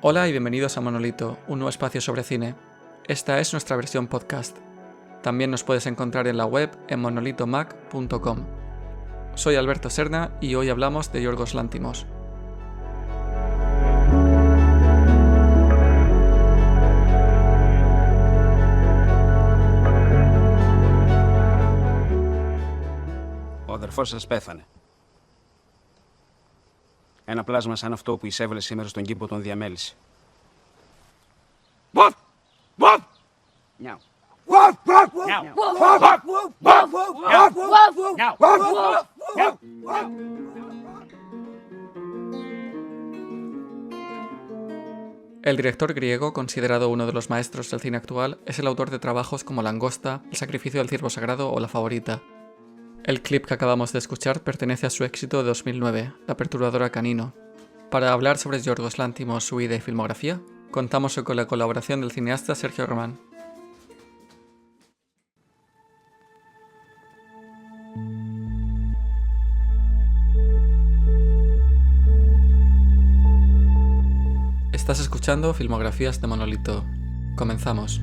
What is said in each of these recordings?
Hola y bienvenidos a Monolito, un nuevo espacio sobre cine. Esta es nuestra versión podcast. También nos puedes encontrar en la web en monolitomac.com. Soy Alberto Serna y hoy hablamos de Yorgos Lanthimos. Ο αδερφός σας πέθανε. Ένα πλάσμα σαν αυτό που εισέβαλε σήμερα στον κήπο τον διαμέλισε. Βουφ! Βουφ! Νιάου. Βουφ! Βουφ! Νιάου. Βουφ! Βουφ! Βουφ! Νιάου. El director griego, considerado uno de los maestros del cine actual, es el autor de trabajos como Langosta, El sacrificio del ciervo sagrado o La favorita. El clip que acabamos de escuchar pertenece a su éxito de 2009, La perturbadora Canino. Para hablar sobre Yorgos Lanthimos, su vida y filmografía, contamos hoy con la colaboración del cineasta Sergio Román. Estás escuchando Filmografías de Monolito. Comenzamos.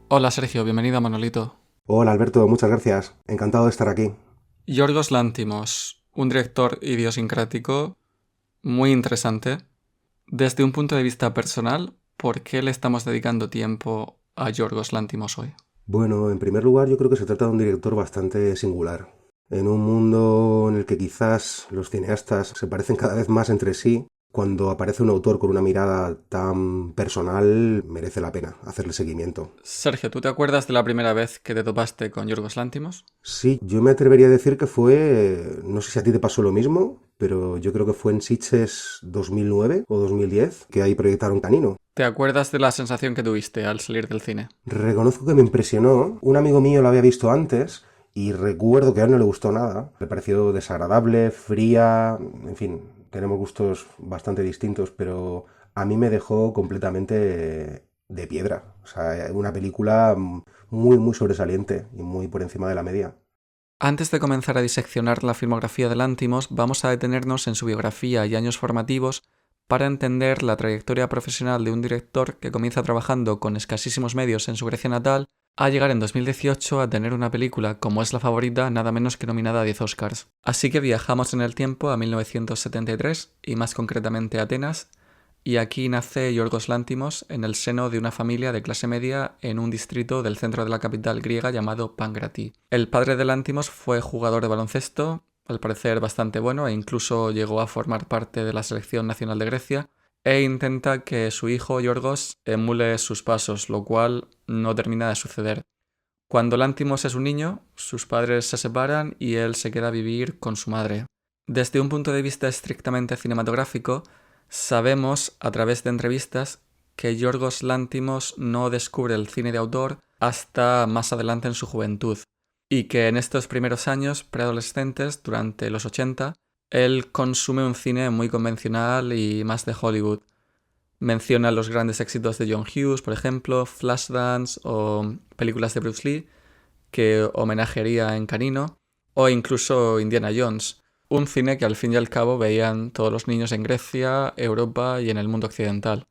Hola Sergio, bienvenido a Monolito. Hola Alberto, muchas gracias. Encantado de estar aquí. Yorgos Lanthimos, un director idiosincrático muy interesante. Desde un punto de vista personal, ¿por qué le estamos dedicando tiempo a Yorgos Lanthimos hoy? Bueno, en primer lugar yo creo que se trata de un director bastante singular. En un mundo en el que quizás los cineastas se parecen cada vez más entre sí, cuando aparece un autor con una mirada tan personal, merece la pena hacerle seguimiento. Sergio, ¿tú te acuerdas de la primera vez que te topaste con Yorgos Lanthimos? Sí, yo me atrevería a decir que fue, no sé si a ti te pasó lo mismo, pero yo creo que fue en Sitges 2009 o 2010, que ahí proyectaron Canino. ¿Te acuerdas de la sensación que tuviste al salir del cine? Reconozco que me impresionó. Un amigo mío lo había visto antes y recuerdo que a él no le gustó nada. Le pareció desagradable, fría, en fin, tenemos gustos bastante distintos, pero a mí me dejó completamente de piedra. O sea, una película muy sobresaliente y muy por encima de la media. Antes de comenzar a diseccionar la filmografía de Lanthimos, vamos a detenernos en su biografía y años formativos para entender la trayectoria profesional de un director que comienza trabajando con escasísimos medios en su Grecia natal, a llegar en 2018 a tener una película como es La favorita, nada menos que nominada a 10 Oscars. Así que viajamos en el tiempo a 1973, y más concretamente a Atenas, y aquí nace Yorgos Lanthimos en el seno de una familia de clase media en un distrito del centro de la capital griega llamado Pankrati. El padre de Lanthimos fue jugador de baloncesto, al parecer bastante bueno, e incluso llegó a formar parte de la selección nacional de Grecia, e intenta que su hijo Yorgos emule sus pasos, lo cual no termina de suceder. Cuando Lanthimos es un niño, sus padres se separan y él se queda a vivir con su madre. Desde un punto de vista estrictamente cinematográfico, sabemos, a través de entrevistas, que Yorgos Lanthimos no descubre el cine de autor hasta más adelante en su juventud, y que en estos primeros años preadolescentes, durante los 80, él consume un cine muy convencional y más de Hollywood. Menciona los grandes éxitos de John Hughes, por ejemplo, Flashdance o películas de Bruce Lee, que homenajearía en Canino, o incluso Indiana Jones, un cine que al fin y al cabo veían todos los niños en Grecia, Europa y en el mundo occidental.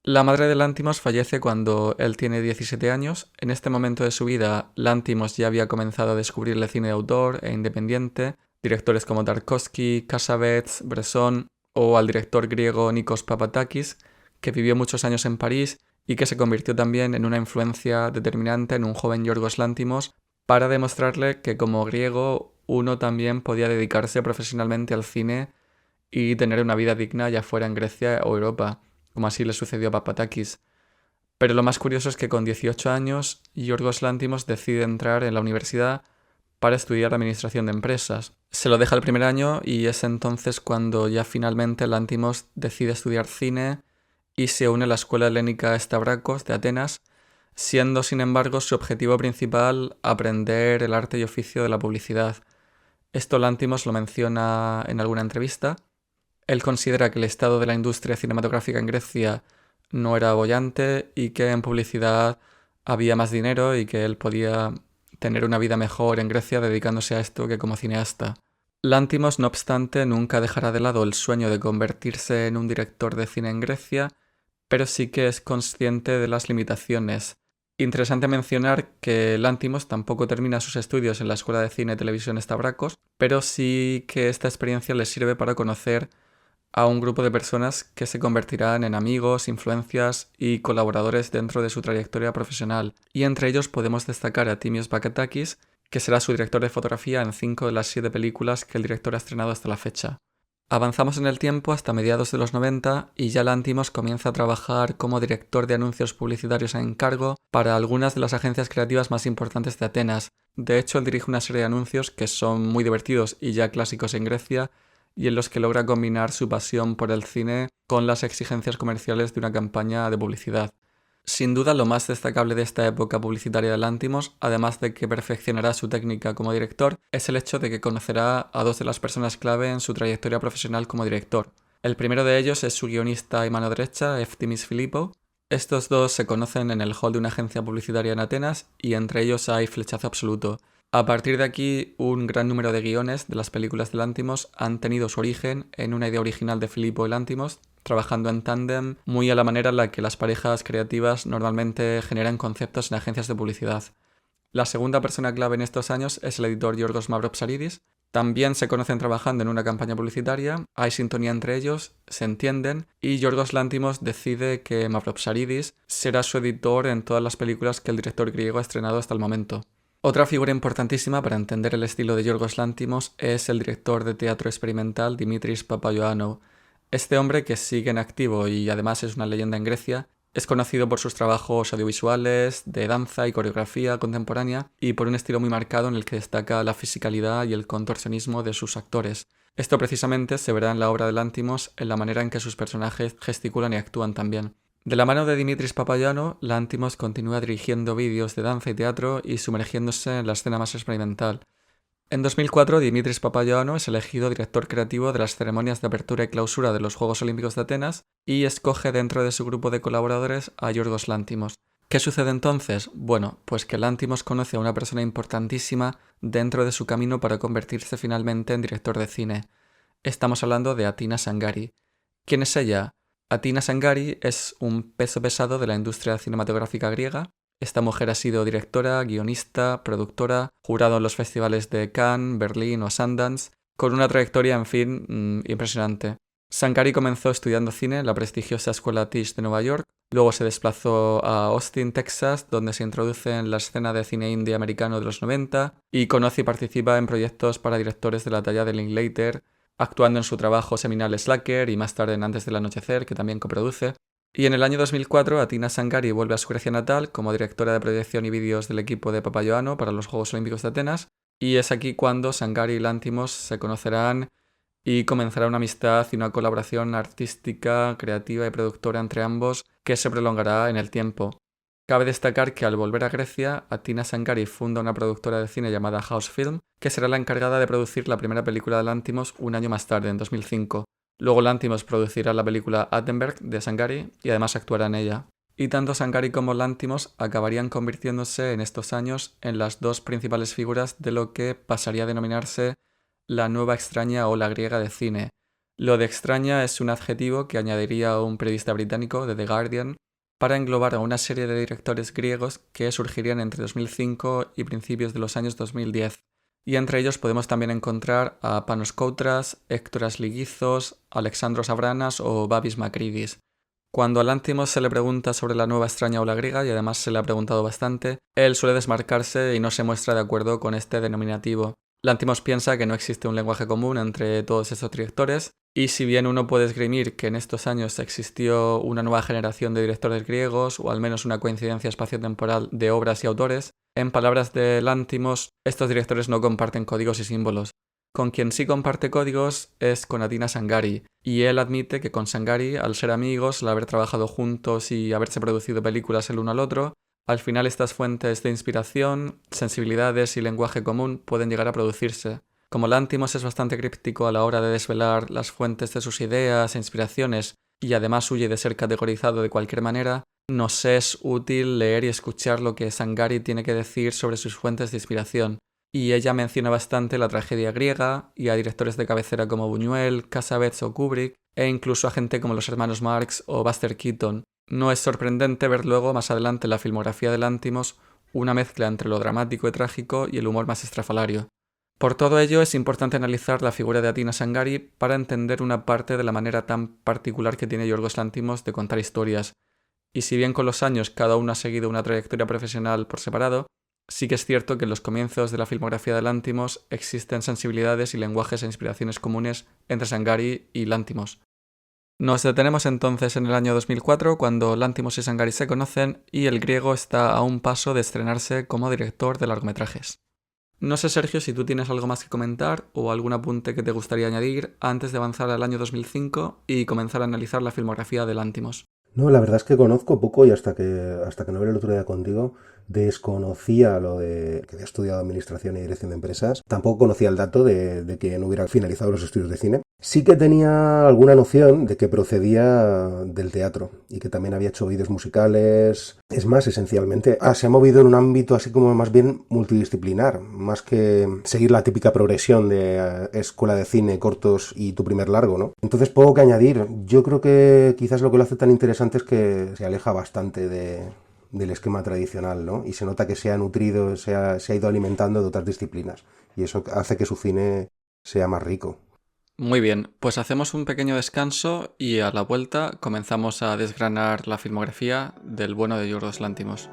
La madre de Lanthimos fallece cuando él tiene 17 años. En este momento de su vida, Lanthimos ya había comenzado a descubrir el cine de autor e independiente, directores como Tarkovsky, Cassavetes, Bresson o al director griego Nikos Papadakis, que vivió muchos años en París y que se convirtió también en una influencia determinante en un joven Yorgos Lanthimos para demostrarle que como griego uno también podía dedicarse profesionalmente al cine y tener una vida digna ya fuera en Grecia o Europa, como así le sucedió a Papadakis. Pero lo más curioso es que con 18 años, Yorgos Lanthimos decide entrar en la universidad para estudiar administración de empresas. Se lo deja el primer año y es entonces cuando ya finalmente Lanthimos decide estudiar cine y se une a la Escuela Helénica Stavrakos de Atenas, siendo sin embargo su objetivo principal aprender el arte y oficio de la publicidad. Esto Lántimos lo menciona en alguna entrevista. Él considera que el estado de la industria cinematográfica en Grecia no era boyante y que en publicidad había más dinero y que él podía tener una vida mejor en Grecia dedicándose a esto que como cineasta. Lántimos, no obstante, nunca dejará de lado el sueño de convertirse en un director de cine en Grecia, pero sí que es consciente de las limitaciones. Interesante mencionar que Lántimos tampoco termina sus estudios en la Escuela de Cine y Televisión Stavrakos, pero sí que esta experiencia le sirve para conocer a un grupo de personas que se convertirán en amigos, influencias y colaboradores dentro de su trayectoria profesional. Y entre ellos podemos destacar a Timios Bakatakis, que será su director de fotografía en 5 de las 7 películas que el director ha estrenado hasta la fecha. Avanzamos en el tiempo hasta mediados de los 90 y ya Lántimos comienza a trabajar como director de anuncios publicitarios a encargo para algunas de las agencias creativas más importantes de Atenas. De hecho, él dirige una serie de anuncios que son muy divertidos y ya clásicos en Grecia y en los que logra combinar su pasión por el cine con las exigencias comerciales de una campaña de publicidad. Sin duda lo más destacable de esta época publicitaria de Lántimos, además de que perfeccionará su técnica como director, es el hecho de que conocerá a 2 de las personas clave en su trayectoria profesional como director. El primero de ellos es su guionista y mano derecha, Eftimis Filippou. Estos 2 se conocen en el hall de una agencia publicitaria en Atenas y entre ellos hay flechazo absoluto. A partir de aquí, un gran número de guiones de las películas de Lántimos han tenido su origen en una idea original de Filippou y Lántimos, trabajando en tándem, muy a la manera en la que las parejas creativas normalmente generan conceptos en agencias de publicidad. La segunda persona clave en estos años es el editor Yorgos Mavropsaridis. También se conocen trabajando en una campaña publicitaria, hay sintonía entre ellos, se entienden, y Yorgos Lántimos decide que Mavropsaridis será su editor en todas las películas que el director griego ha estrenado hasta el momento. Otra figura importantísima para entender el estilo de Yorgos Lántimos es el director de teatro experimental Dimitris Papaioannou. Este hombre, que sigue en activo y además es una leyenda en Grecia, es conocido por sus trabajos audiovisuales, de danza y coreografía contemporánea y por un estilo muy marcado en el que destaca la fisicalidad y el contorsionismo de sus actores. Esto precisamente se verá en la obra de Lántimos en la manera en que sus personajes gesticulan y actúan también. De la mano de Dimitris Papaioannou, Lántimos continúa dirigiendo vídeos de danza y teatro y sumergiéndose en la escena más experimental. En 2004, Dimitris Papaioannou es elegido director creativo de las ceremonias de apertura y clausura de los Juegos Olímpicos de Atenas y escoge dentro de su grupo de colaboradores a Yorgos Lántimos. ¿Qué sucede entonces? Bueno, pues que Lántimos conoce a una persona importantísima dentro de su camino para convertirse finalmente en director de cine. Estamos hablando de Athina Sangari. ¿Quién es ella? Athina Sangari es un peso pesado de la industria cinematográfica griega. Esta mujer ha sido directora, guionista, productora, jurado en los festivales de Cannes, Berlín o Sundance, con una trayectoria, en fin, impresionante. Sangari comenzó estudiando cine en la prestigiosa escuela Tisch de Nueva York, luego se desplazó a Austin, Texas, donde se introduce en la escena de cine indie americano de los 90 y conoce y participa en proyectos para directores de la talla de Linklater, actuando en su trabajo seminal Slacker y más tarde en Antes del Anochecer, que también coproduce. Y en el año 2004, Athina Sangari vuelve a su Grecia natal como directora de proyección y vídeos del equipo de Papaioannou para los Juegos Olímpicos de Atenas, y es aquí cuando Sangari y Lántimos se conocerán y comenzará una amistad y una colaboración artística, creativa y productora entre ambos que se prolongará en el tiempo. Cabe destacar que al volver a Grecia, Athina Sangari funda una productora de cine llamada House Film, que será la encargada de producir la primera película de Lántimos un año más tarde, en 2005. Luego Lántimos producirá la película Attenberg de Sangari y además actuará en ella. Y tanto Sangari como Lántimos acabarían convirtiéndose en estos años en las 2 principales figuras de lo que pasaría a denominarse la nueva extraña ola griega de cine. Lo de extraña es un adjetivo que añadiría un periodista británico de The Guardian para englobar a una serie de directores griegos que surgirían entre 2005 y principios de los años 2010. Y entre ellos podemos también encontrar a Panos Koutras, Héctoras Ligizos, Alexandros Avranas o Babis Makridis. Cuando a Lántimos se le pregunta sobre la nueva extraña ola griega, y además se le ha preguntado bastante, él suele desmarcarse y no se muestra de acuerdo con este denominativo. Lántimos piensa que no existe un lenguaje común entre todos estos directores, y si bien uno puede esgrimir que en estos años existió una nueva generación de directores griegos, o al menos una coincidencia espaciotemporal de obras y autores, en palabras de Lántimos, estos directores no comparten códigos y símbolos. Con quien sí comparte códigos es con Athina Sangari, y él admite que con Sangari, al ser amigos, al haber trabajado juntos y haberse producido películas el uno al otro, Al final estas fuentes de inspiración, sensibilidades y lenguaje común pueden llegar a producirse. Como Lanthimos es bastante críptico a la hora de desvelar las fuentes de sus ideas e inspiraciones y además huye de ser categorizado de cualquier manera, nos es útil leer y escuchar lo que Sangari tiene que decir sobre sus fuentes de inspiración. Y ella menciona bastante la tragedia griega y a directores de cabecera como Buñuel, Cassavetes o Kubrick, e incluso a gente como los hermanos Marx o Buster Keaton. No es sorprendente ver luego, más adelante en la filmografía de Lanthimos, una mezcla entre lo dramático y trágico y el humor más estrafalario. Por todo ello, es importante analizar la figura de Athina Sangari para entender una parte de la manera tan particular que tiene Yorgos Lanthimos de contar historias. Y si bien con los años cada uno ha seguido una trayectoria profesional por separado, sí que es cierto que en los comienzos de la filmografía de Lanthimos existen sensibilidades y lenguajes e inspiraciones comunes entre Sangari y Lanthimos. Nos detenemos entonces en el año 2004, cuando Lanthimos y Sangari se conocen y el griego está a un paso de estrenarse como director de largometrajes. No sé, Sergio, si tú tienes algo más que comentar o algún apunte que te gustaría añadir antes de avanzar al año 2005 y comenzar a analizar la filmografía de Lanthimos. No, la verdad es que conozco poco y hasta que no hablé el otro día contigo desconocía lo de que había estudiado Administración y Dirección de Empresas. Tampoco conocía el dato de que no hubiera finalizado los estudios de cine. Sí que tenía alguna noción de que procedía del teatro y que también había hecho vídeos musicales. Es más, esencialmente, se ha movido en un ámbito así como más bien multidisciplinar, más que seguir la típica progresión de escuela de cine, cortos y tu primer largo, ¿no? Entonces, poco que añadir. Yo creo que quizás lo que lo hace tan interesante es que se aleja bastante del esquema tradicional, ¿no? Y se nota que se ha nutrido, se ha ido alimentando de otras disciplinas. Y eso hace que su cine sea más rico. Muy bien, pues hacemos un pequeño descanso y a la vuelta comenzamos a desgranar la filmografía del bueno de Yorgos Lanthimos.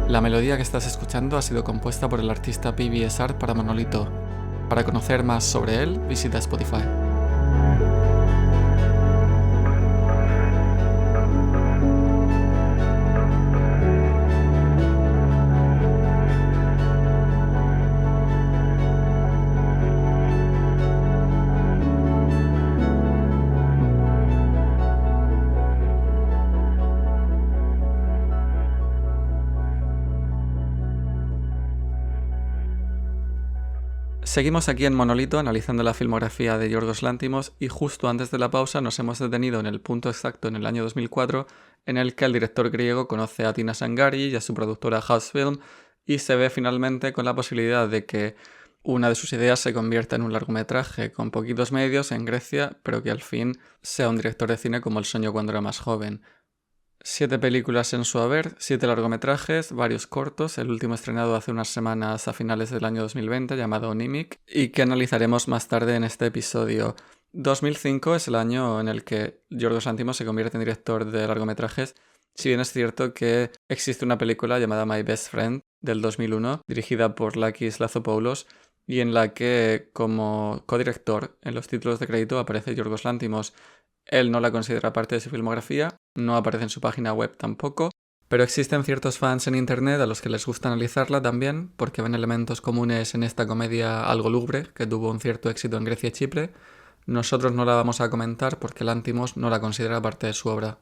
La melodía que estás escuchando ha sido compuesta por el artista PBS Art para Monolito. Para conocer más sobre él, visita Spotify. Seguimos aquí en Monolito analizando la filmografía de Yorgos Lanthimos y justo antes de la pausa nos hemos detenido en el punto exacto en el año 2004 en el que el director griego conoce a Athina Sangari y a su productora House Film y se ve finalmente con la posibilidad de que una de sus ideas se convierta en un largometraje con poquitos medios en Grecia, pero que al fin sea un director de cine como él soñó cuando era más joven. 7 películas en su haber, 7 largometrajes, varios cortos, el último estrenado hace unas semanas a finales del año 2020 llamado Nimic y que analizaremos más tarde en este episodio. 2005 es el año en el que Yorgos Lanthimos se convierte en director de largometrajes, si bien es cierto que existe una película llamada My Best Friend del 2001 dirigida por Lakis Lathopoulos y en la que como codirector en los títulos de crédito aparece Yorgos Lanthimos. Él no la considera parte de su filmografía, no aparece en su página web tampoco, pero existen ciertos fans en internet a los que les gusta analizarla también porque ven elementos comunes en esta comedia algo lúgubre que tuvo un cierto éxito en Grecia y Chipre. Nosotros no la vamos a comentar porque Lanthimos no la considera parte de su obra.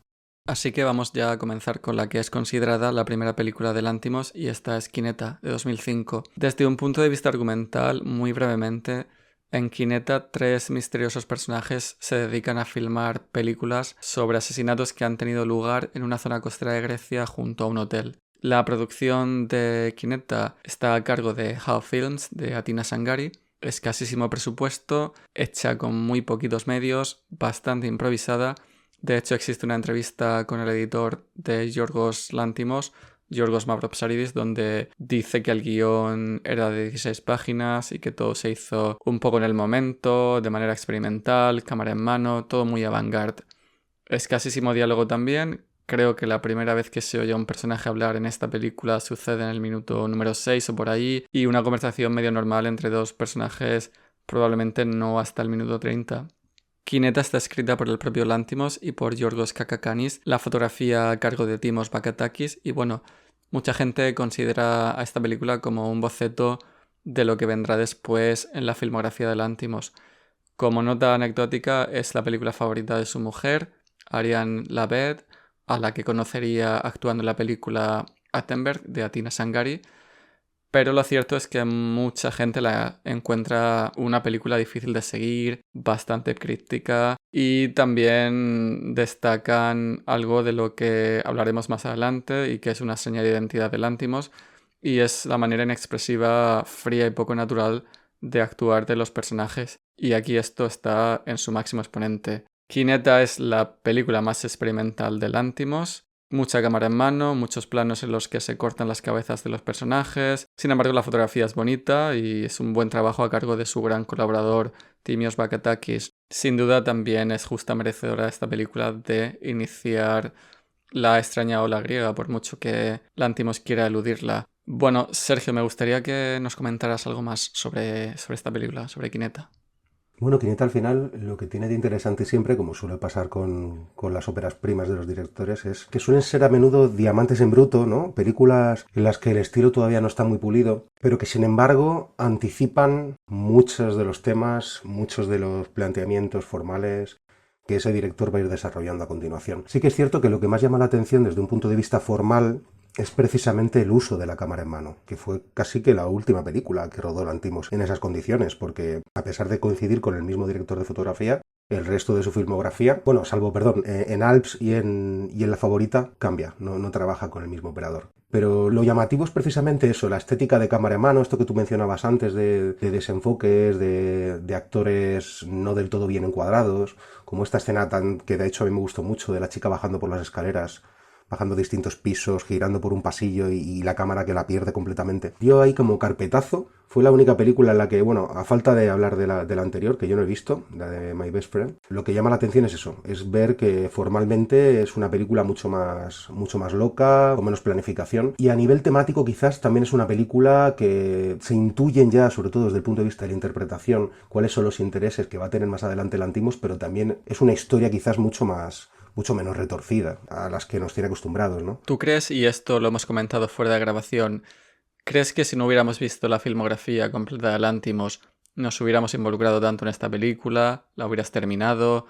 Así que vamos ya a comenzar con la que es considerada la primera película de Lanthimos y esta es Quineta, de 2005. Desde un punto de vista argumental, muy brevemente, en Quineta, 3 misteriosos personajes se dedican a filmar películas sobre asesinatos que han tenido lugar en una zona costera de Grecia junto a un hotel. La producción de Quineta está a cargo de How Films, de Athina Sangari. Escasísimo presupuesto, hecha con muy poquitos medios, bastante improvisada. De hecho, existe una entrevista con el editor de Yorgos Lanthimos, Yorgos Mavropsaridis, donde dice que el guión era de 16 páginas y que todo se hizo un poco en el momento, de manera experimental, cámara en mano, todo muy avant-garde. Escasísimo diálogo también. Creo que la primera vez que se oye a un personaje hablar en esta película sucede en el minuto número 6 o por ahí, y una conversación medio normal entre dos personajes probablemente no hasta el minuto 30. Quineta está escrita por el propio Lanthimos y por Yorgos Kakakanis, la fotografía a cargo de Timos Bakatakis y bueno, mucha gente considera a esta película como un boceto de lo que vendrá después en la filmografía de Lanthimos. Como nota anecdótica, es la película favorita de su mujer, Ariane Labed, a la que conocería actuando en la película Attenberg de Atina Sangari, pero lo cierto es que mucha gente la encuentra una película difícil de seguir, bastante críptica, y también destacan algo de lo que hablaremos más adelante y que es una seña de identidad de Lanthimos, y es la manera inexpresiva, fría y poco natural de actuar de los personajes. Y aquí esto está en su máximo exponente. Quineta es la película más experimental de Lanthimos. Mucha cámara en mano, muchos planos en los que se cortan las cabezas de los personajes. Sin embargo, la fotografía es bonita y es un buen trabajo a cargo de su gran colaborador, Timios Bakatakis. Sin duda también es justa merecedora esta película de iniciar la extraña ola griega, por mucho que Lanthimos quiera eludirla. Bueno, Sergio, me gustaría que nos comentaras algo más sobre esta película, sobre Quineta. Bueno, Quineta al final lo que tiene de interesante siempre, como suele pasar con las óperas primas de los directores, es que suelen ser a menudo diamantes en bruto, ¿no? Películas en las que el estilo todavía no está muy pulido, pero que sin embargo anticipan muchos de los temas, muchos de los planteamientos formales que ese director va a ir desarrollando a continuación. Sí que es cierto que lo que más llama la atención desde un punto de vista formal es precisamente el uso de la cámara en mano, que fue casi que la última película que rodó Lanthimos en esas condiciones, porque a pesar de coincidir con el mismo director de fotografía, el resto de su filmografía, bueno, salvo, perdón, en Alps y en La Favorita, cambia, no trabaja con el mismo operador. Pero lo llamativo es precisamente eso, la estética de cámara en mano, esto que tú mencionabas antes de desenfoques, de actores no del todo bien encuadrados, como esta escena que de hecho a mí me gustó mucho, de la chica bajando por las escaleras, bajando distintos pisos, girando por un pasillo y la cámara que la pierde completamente. Dio ahí como carpetazo. Fue la única película en la que, bueno, a falta de hablar de la anterior, que yo no he visto, la de My Best Friend, lo que llama la atención es eso, es ver que formalmente es una película mucho más loca, con menos planificación, y a nivel temático quizás también es una película que se intuyen ya, sobre todo desde el punto de vista de la interpretación, cuáles son los intereses que va a tener más adelante Lanthimos, pero también es una historia quizás mucho menos retorcida a las que nos tiene acostumbrados, ¿no? ¿Tú crees, y esto lo hemos comentado fuera de grabación, crees que si no hubiéramos visto la filmografía completa de Lanthimos, nos hubiéramos involucrado tanto en esta película, la hubieras terminado,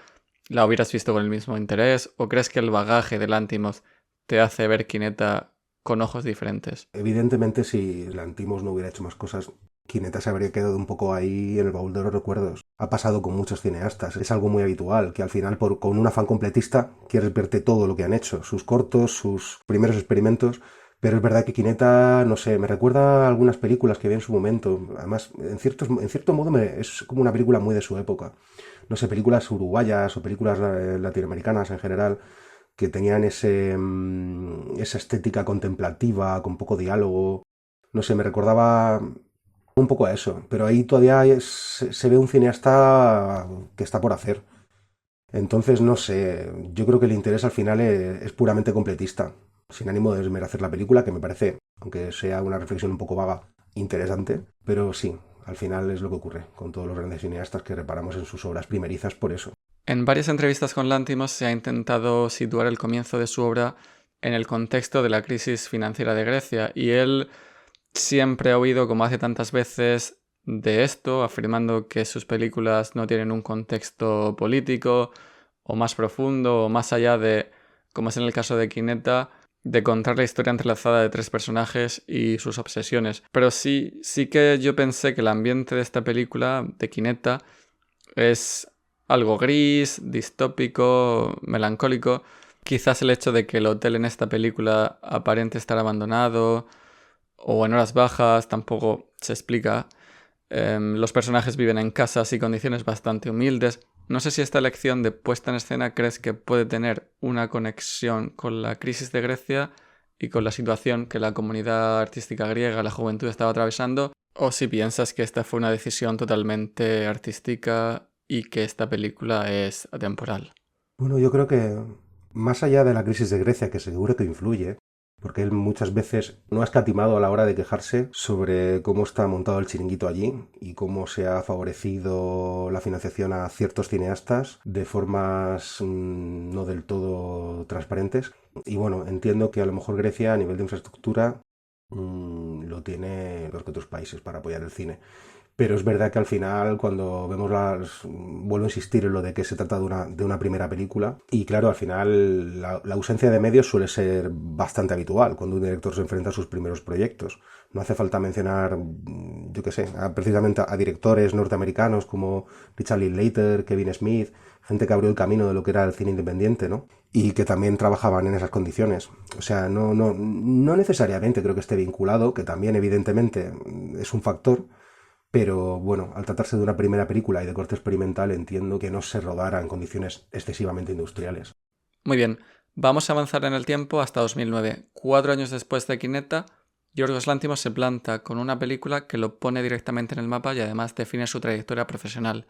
la hubieras visto con el mismo interés, o crees que el bagaje de Lanthimos te hace ver Quineta con ojos diferentes? Evidentemente, si Lanthimos no hubiera hecho más cosas, Quineta se habría quedado un poco ahí en el baúl de los recuerdos. Ha pasado con muchos cineastas, es algo muy habitual, que al final con un afán completista quieres verte todo lo que han hecho, sus cortos, sus primeros experimentos, pero es verdad que Quineta, no sé, me recuerda a algunas películas que vi en su momento, además, en cierto modo es como una película muy de su época, no sé, películas uruguayas o películas latinoamericanas en general, que tenían esa estética contemplativa, con poco diálogo, no sé, me recordaba un poco a eso, pero ahí todavía se ve un cineasta que está por hacer. Entonces, no sé, yo creo que el interés al final es puramente completista, sin ánimo de desmerecer la película, que me parece, aunque sea una reflexión un poco vaga, interesante, pero sí, al final es lo que ocurre con todos los grandes cineastas que reparamos en sus obras primerizas por eso. En varias entrevistas con Lanthimos se ha intentado situar el comienzo de su obra en el contexto de la crisis financiera de Grecia, y él siempre ha oído, como hace tantas veces, de esto, afirmando que sus películas no tienen un contexto político o más profundo o más allá de, como es en el caso de Quineta, de contar la historia entrelazada de tres personajes y sus obsesiones. Pero sí que yo pensé que el ambiente de esta película, de Quineta, es algo gris, distópico, melancólico. Quizás el hecho de que el hotel en esta película aparente estar abandonado o en horas bajas tampoco se explica. Los personajes viven en casas y condiciones bastante humildes. No sé si esta elección de puesta en escena crees que puede tener una conexión con la crisis de Grecia y con la situación que la comunidad artística griega, la juventud, estaba atravesando, o si piensas que esta fue una decisión totalmente artística y que esta película es atemporal. Bueno, yo creo que más allá de la crisis de Grecia, que seguro que influye, porque él muchas veces no ha escatimado a la hora de quejarse sobre cómo está montado el chiringuito allí y cómo se ha favorecido la financiación a ciertos cineastas de formas no del todo transparentes. Y bueno, entiendo que a lo mejor Grecia a nivel de infraestructura lo tiene los que otros países para apoyar el cine. Pero es verdad que al final, cuando vemos vuelvo a insistir en lo de que se trata de una primera película, y claro, al final la ausencia de medios suele ser bastante habitual cuando un director se enfrenta a sus primeros proyectos. No hace falta mencionar, yo qué sé, precisamente a directores norteamericanos como Richard Linklater, Kevin Smith, gente que abrió el camino de lo que era el cine independiente, ¿no? Y que también trabajaban en esas condiciones. O sea, no necesariamente creo que esté vinculado, que también evidentemente es un factor, pero bueno, al tratarse de una primera película y de corte experimental, entiendo que no se rodara en condiciones excesivamente industriales. Muy bien, vamos a avanzar en el tiempo hasta 2009. 4 años después de Kineta, Yorgos Lanthimos se planta con una película que lo pone directamente en el mapa y además define su trayectoria profesional.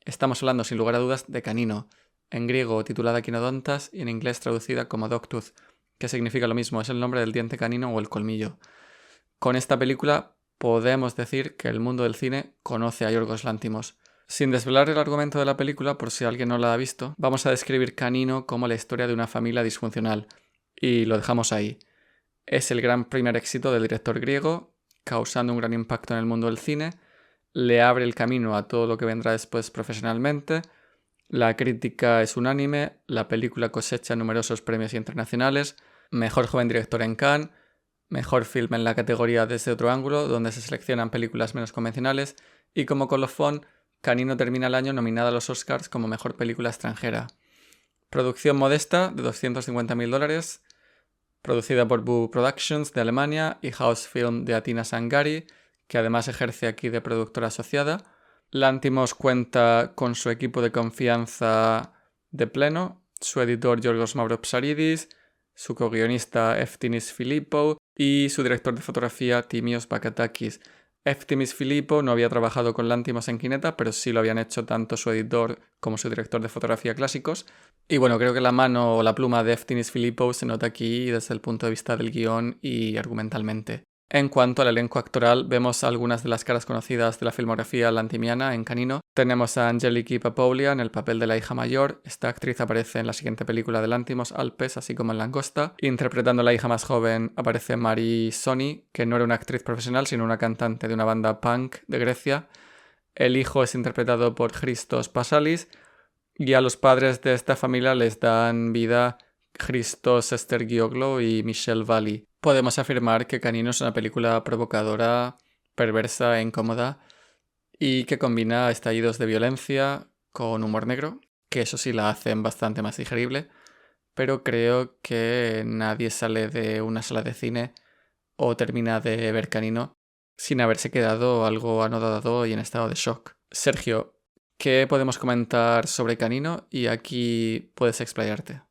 Estamos hablando sin lugar a dudas de Canino, en griego titulada Quinodontas y en inglés traducida como Dogtooth, que significa lo mismo, es el nombre del diente canino o el colmillo. Con esta película podemos decir que el mundo del cine conoce a Yorgos Lanthimos. Sin desvelar el argumento de la película, por si alguien no la ha visto, vamos a describir Canino como la historia de una familia disfuncional, y lo dejamos ahí. Es el gran primer éxito del director griego, causando un gran impacto en el mundo del cine, le abre el camino a todo lo que vendrá después profesionalmente, la crítica es unánime, la película cosecha numerosos premios internacionales, mejor joven director en Cannes, mejor film en la categoría Desde otro ángulo, donde se seleccionan películas menos convencionales, y como colofón, Canino termina el año nominada a los Oscars como mejor película extranjera. Producción modesta de $250.000, producida por Boo Productions de Alemania y House Film de Atina Sangari, que además ejerce aquí de productora asociada. Lanthimos cuenta con su equipo de confianza de pleno, su editor Yorgos Mavropsaridis, su co-guionista Eftimis Filippou y su director de fotografía Timios Pakatakis. Eftimis Filippou no había trabajado con Lanthimos en Kineta, pero sí lo habían hecho tanto su editor como su director de fotografía clásicos. Y bueno, creo que la mano o la pluma de Eftimis Filippou se nota aquí desde el punto de vista del guión y argumentalmente. En cuanto al elenco actoral, vemos algunas de las caras conocidas de la filmografía lanthimiana en Canino. Tenemos a Angeliki Papoulia en el papel de la hija mayor. Esta actriz aparece en la siguiente película de Lanthimos, Alpes, así como en Langosta. Interpretando a la hija más joven aparece Mari Soni, que no era una actriz profesional, sino una cantante de una banda punk de Grecia. El hijo es interpretado por Christos Pasalis y a los padres de esta familia les dan vida Christos Estergioglo y Michelle Valli. Podemos afirmar que Canino es una película provocadora, perversa e incómoda y que combina estallidos de violencia con humor negro, que eso sí la hacen bastante más digerible, pero creo que nadie sale de una sala de cine o termina de ver Canino sin haberse quedado algo anodado y en estado de shock. Sergio, ¿qué podemos comentar sobre Canino? Y aquí puedes explayarte.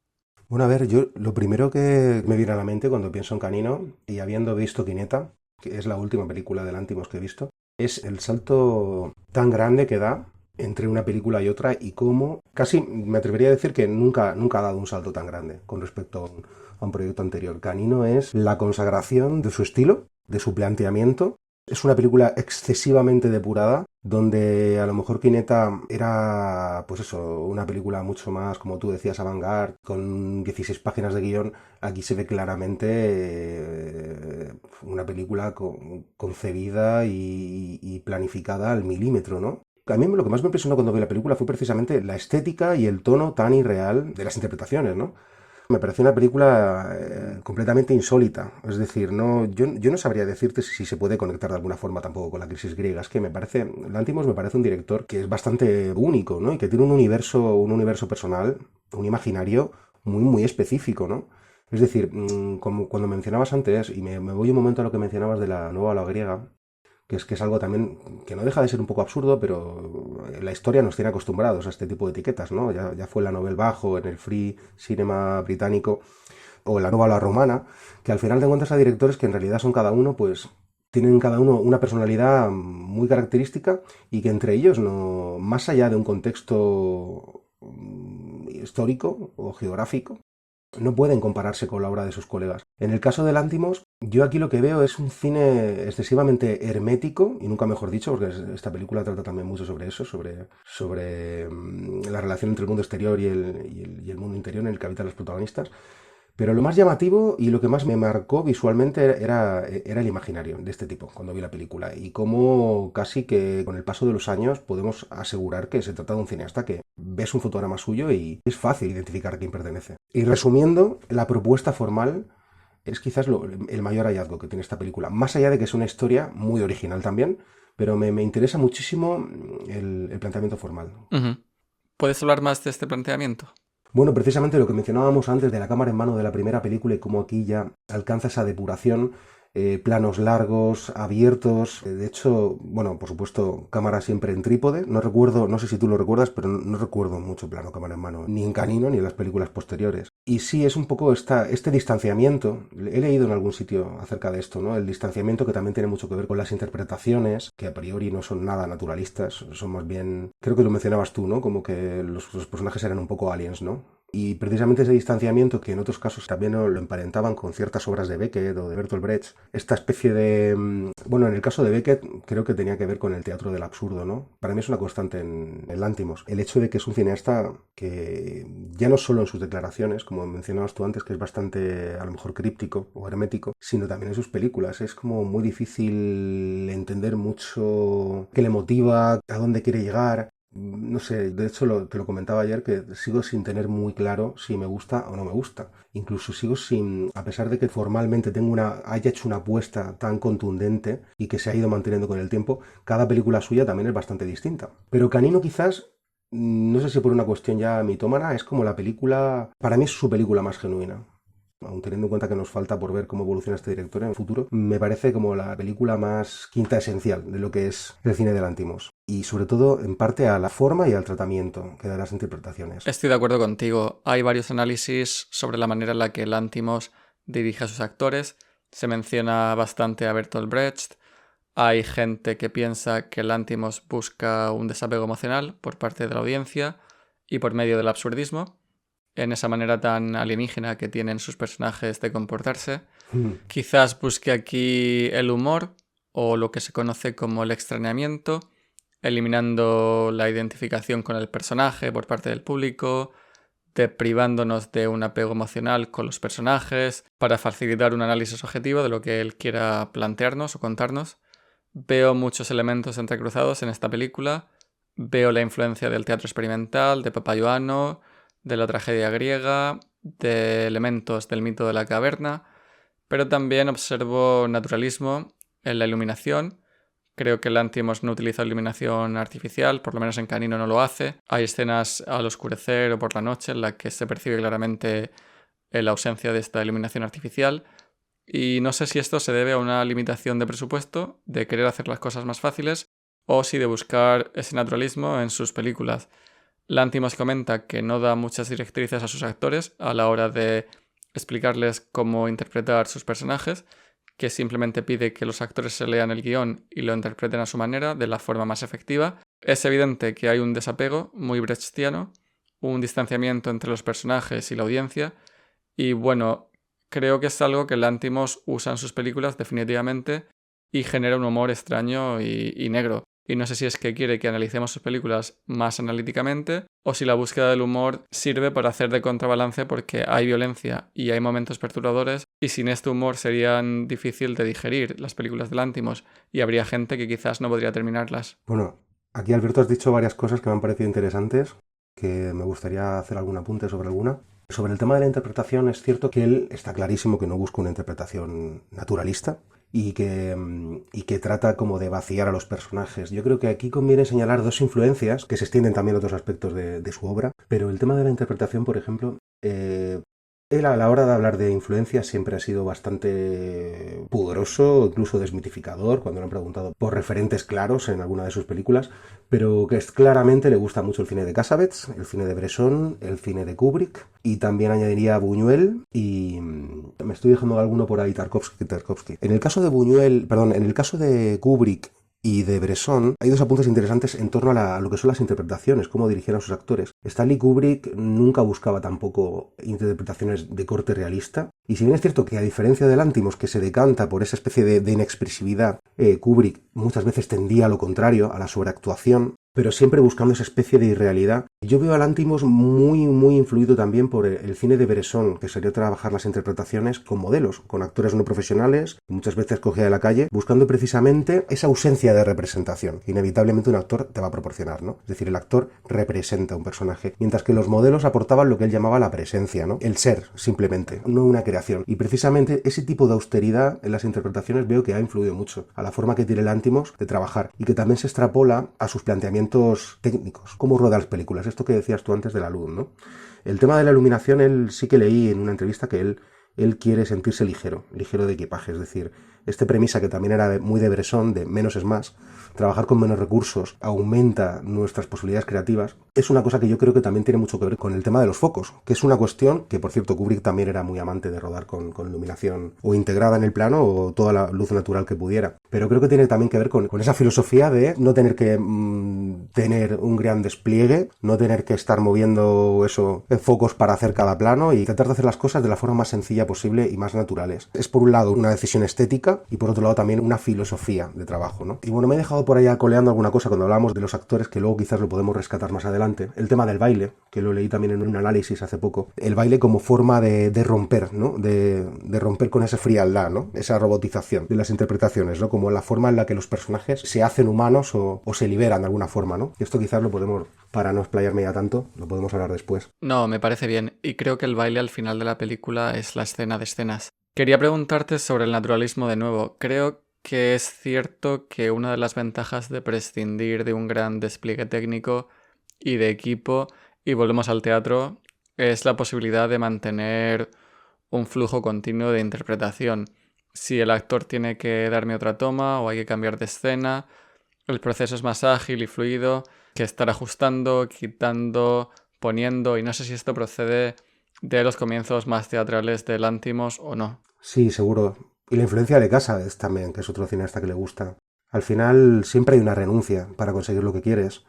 Bueno, a ver, yo lo primero que me viene a la mente cuando pienso en Canino, y habiendo visto Kineta, que es la última película de Lanthimos que he visto, es el salto tan grande que da entre una película y otra y cómo, casi me atrevería a decir que nunca ha dado un salto tan grande con respecto a un proyecto anterior. Canino es la consagración de su estilo, de su planteamiento. Es una película excesivamente depurada, donde a lo mejor Kineta era, pues eso, una película mucho más, como tú decías, avant-garde, con 16 páginas de guión. Aquí se ve claramente una película concebida y planificada al milímetro, ¿no? A mí lo que más me impresionó cuando vi la película fue precisamente la estética y el tono tan irreal de las interpretaciones, ¿no? Me pareció una película completamente insólita. Es decir, yo no sabría decirte si se puede conectar de alguna forma tampoco con la crisis griega. Es que Lanthimos me parece un director que es bastante único, ¿no? Y que tiene un universo personal, un imaginario muy específico, ¿no? Es decir, como cuando mencionabas antes, y me voy un momento a lo que mencionabas de la nueva ola griega, que es algo también que no deja de ser un poco absurdo, pero la historia nos tiene acostumbrados a este tipo de etiquetas, ¿no? Ya fue en la Nouvelle Vague, en el Free Cinema británico, o en la Nueva Ola Romana, que al final te encuentras a directores que en realidad son cada uno, pues tienen cada uno una personalidad muy característica y que entre ellos, no, más allá de un contexto histórico o geográfico, no pueden compararse con la obra de sus colegas. En el caso de Lanthimos, yo aquí lo que veo es un cine excesivamente hermético, y nunca mejor dicho, porque esta película trata también mucho sobre eso, sobre la relación entre el mundo exterior y el mundo interior en el que habitan los protagonistas. Pero lo más llamativo y lo que más me marcó visualmente era el imaginario de este tipo cuando vi la película y cómo casi que con el paso de los años podemos asegurar que se trata de un cineasta que ves un fotograma suyo y es fácil identificar a quién pertenece. Y resumiendo, la propuesta formal es quizás el mayor hallazgo que tiene esta película, más allá de que es una historia muy original también, pero me interesa muchísimo el planteamiento formal. Ujú. ¿Puedes hablar más de este planteamiento? Bueno, precisamente lo que mencionábamos antes de la cámara en mano de la primera película y cómo aquí ya alcanza esa depuración, planos largos, abiertos. De hecho, bueno, por supuesto, cámara siempre en trípode. No recuerdo, no sé si tú lo recuerdas, pero no recuerdo mucho plano cámara en mano, ni en Canino ni en las películas posteriores. Y sí, es un poco este distanciamiento. He leído en algún sitio acerca de esto, ¿no? El distanciamiento que también tiene mucho que ver con las interpretaciones, que a priori no son nada naturalistas, son más bien, creo que lo mencionabas tú, ¿no? Como que los personajes eran un poco aliens, ¿no? Y precisamente ese distanciamiento, que en otros casos también lo emparentaban con ciertas obras de Beckett o de Bertolt Brecht, esta especie de... Bueno, en el caso de Beckett creo que tenía que ver con el teatro del absurdo, ¿no? Para mí es una constante en Lántimos. El hecho de que es un cineasta que ya no solo en sus declaraciones, como mencionabas tú antes, que es bastante a lo mejor críptico o hermético, sino también en sus películas. Es como muy difícil entender mucho qué le motiva, a dónde quiere llegar. No sé, de hecho te lo comentaba ayer que sigo sin tener muy claro si me gusta o no me gusta. Incluso sigo sin, a pesar de que formalmente haya hecho una apuesta tan contundente y que se ha ido manteniendo con el tiempo, cada película suya también es bastante distinta. Pero Canino quizás, no sé si por una cuestión ya mitómana, es como la película, para mí es su película más genuina. Aun teniendo en cuenta que nos falta por ver cómo evoluciona este director en el futuro, me parece como la película más quinta esencial de lo que es el cine de Lántimos. Y sobre todo, en parte, a la forma y al tratamiento que da las interpretaciones. Estoy de acuerdo contigo. Hay varios análisis sobre la manera en la que Lántimos dirige a sus actores. Se menciona bastante a Bertolt Brecht. Hay gente que piensa que Lántimos busca un desapego emocional por parte de la audiencia y por medio del absurdismo, en esa manera tan alienígena que tienen sus personajes de comportarse. Quizás busque aquí el humor o lo que se conoce como el extrañamiento, eliminando la identificación con el personaje por parte del público, deprivándonos de un apego emocional con los personajes, para facilitar un análisis objetivo de lo que él quiera plantearnos o contarnos. Veo muchos elementos entrecruzados en esta película. Veo la influencia del teatro experimental, de Papayuano, de la tragedia griega, de elementos del mito de la caverna, pero también observo naturalismo en la iluminación. Creo que Lántimos no utiliza iluminación artificial, por lo menos en Canino no lo hace. Hay escenas al oscurecer o por la noche en las que se percibe claramente la ausencia de esta iluminación artificial. Y no sé si esto se debe a una limitación de presupuesto, de querer hacer las cosas más fáciles, o si de buscar ese naturalismo en sus películas. Lántimos comenta que no da muchas directrices a sus actores a la hora de explicarles cómo interpretar sus personajes, que simplemente pide que los actores se lean el guión y lo interpreten a su manera, de la forma más efectiva. Es evidente que hay un desapego muy brechtiano, un distanciamiento entre los personajes y la audiencia, y bueno, creo que es algo que Lántimos usa en sus películas definitivamente y genera un humor extraño y negro. Y no sé si es que quiere que analicemos sus películas más analíticamente o si la búsqueda del humor sirve para hacer de contrabalance porque hay violencia y hay momentos perturbadores y sin este humor serían difícil de digerir las películas de Lántimos y habría gente que quizás no podría terminarlas. Bueno, aquí Alberto has dicho varias cosas que me han parecido interesantes, que me gustaría hacer algún apunte sobre alguna. Sobre el tema de la interpretación es cierto que él está clarísimo que no busca una interpretación naturalista y que trata como de vaciar a los personajes. Yo creo que aquí conviene señalar dos influencias que se extienden también a otros aspectos de su obra, pero el tema de la interpretación, por ejemplo, él a la hora de hablar de influencias siempre ha sido bastante pudoroso, incluso desmitificador, cuando le han preguntado por referentes claros en alguna de sus películas, pero que claramente le gusta mucho el cine de Cassavetes, el cine de Bresson, el cine de Kubrick, y también añadiría Buñuel, y me estoy dejando alguno por ahí, Tarkovsky. En el caso de Kubrick y de Bresson, hay dos apuntes interesantes en torno a lo que son las interpretaciones, cómo dirigían a sus actores. Stanley Kubrick nunca buscaba tampoco interpretaciones de corte realista, y si bien es cierto que a diferencia de Lántimos, que se decanta por esa especie de inexpresividad, Kubrick muchas veces tendía a lo contrario, a la sobreactuación, pero siempre buscando esa especie de irrealidad. Yo veo a Lanthimos muy influido también por el cine de Bresson, que sería trabajar las interpretaciones con modelos, con actores no profesionales, que muchas veces cogía de la calle, buscando precisamente esa ausencia de representación. Inevitablemente un actor te va a proporcionar, ¿no? Es decir, el actor representa un personaje, mientras que los modelos aportaban lo que él llamaba la presencia, ¿no? El ser, simplemente, no una creación. Y precisamente ese tipo de austeridad en las interpretaciones veo que ha influido mucho a la forma que tiene Lanthimos de trabajar y que también se extrapola a sus planteamientos técnicos, cómo rueda las películas, esto que decías tú antes de la luz, ¿no? El tema de la iluminación, él sí que leí en una entrevista que él quiere sentirse ligero de equipaje, es decir, esta premisa que también era muy de Bresson, de menos es más, trabajar con menos recursos aumenta nuestras posibilidades creativas, es una cosa que yo creo que también tiene mucho que ver con el tema de los focos, que es una cuestión que, por cierto, Kubrick también era muy amante de rodar con iluminación o integrada en el plano o toda la luz natural que pudiera, pero creo que tiene también que ver con esa filosofía de no tener que tener un gran despliegue, no tener que estar moviendo eso en focos para hacer cada plano y tratar de hacer las cosas de la forma más sencilla posible y más naturales. Es por un lado una decisión estética y por otro lado también una filosofía de trabajo, ¿no? Y bueno, me he dejado por ahí coleando alguna cosa cuando hablábamos de los actores que luego quizás lo podemos rescatar más adelante. El tema del baile, que lo leí también en un análisis hace poco. El baile como forma de romper, ¿no? De romper con esa frialdad, ¿no? Esa robotización de las interpretaciones, ¿no? Como la forma en la que los personajes se hacen humanos o se liberan de alguna forma, ¿no? Y esto quizás lo podemos, para no explayarme ya tanto, lo podemos hablar después. No, me parece bien, y creo que el baile al final de la película es la escena de escenas. Quería preguntarte sobre el naturalismo de nuevo. Creo que es cierto que una de las ventajas de prescindir de un gran despliegue técnico y de equipo, y volvemos al teatro, es la posibilidad de mantener un flujo continuo de interpretación. Si el actor tiene que darme otra toma o hay que cambiar de escena, el proceso es más ágil y fluido que estar ajustando, quitando, poniendo, y no sé si esto procede de los comienzos más teatrales de Lanthimos o no. Sí, seguro. Y la influencia de Cassavetes también, que es otro cineasta que le gusta. Al final siempre hay una renuncia para conseguir lo que quieres.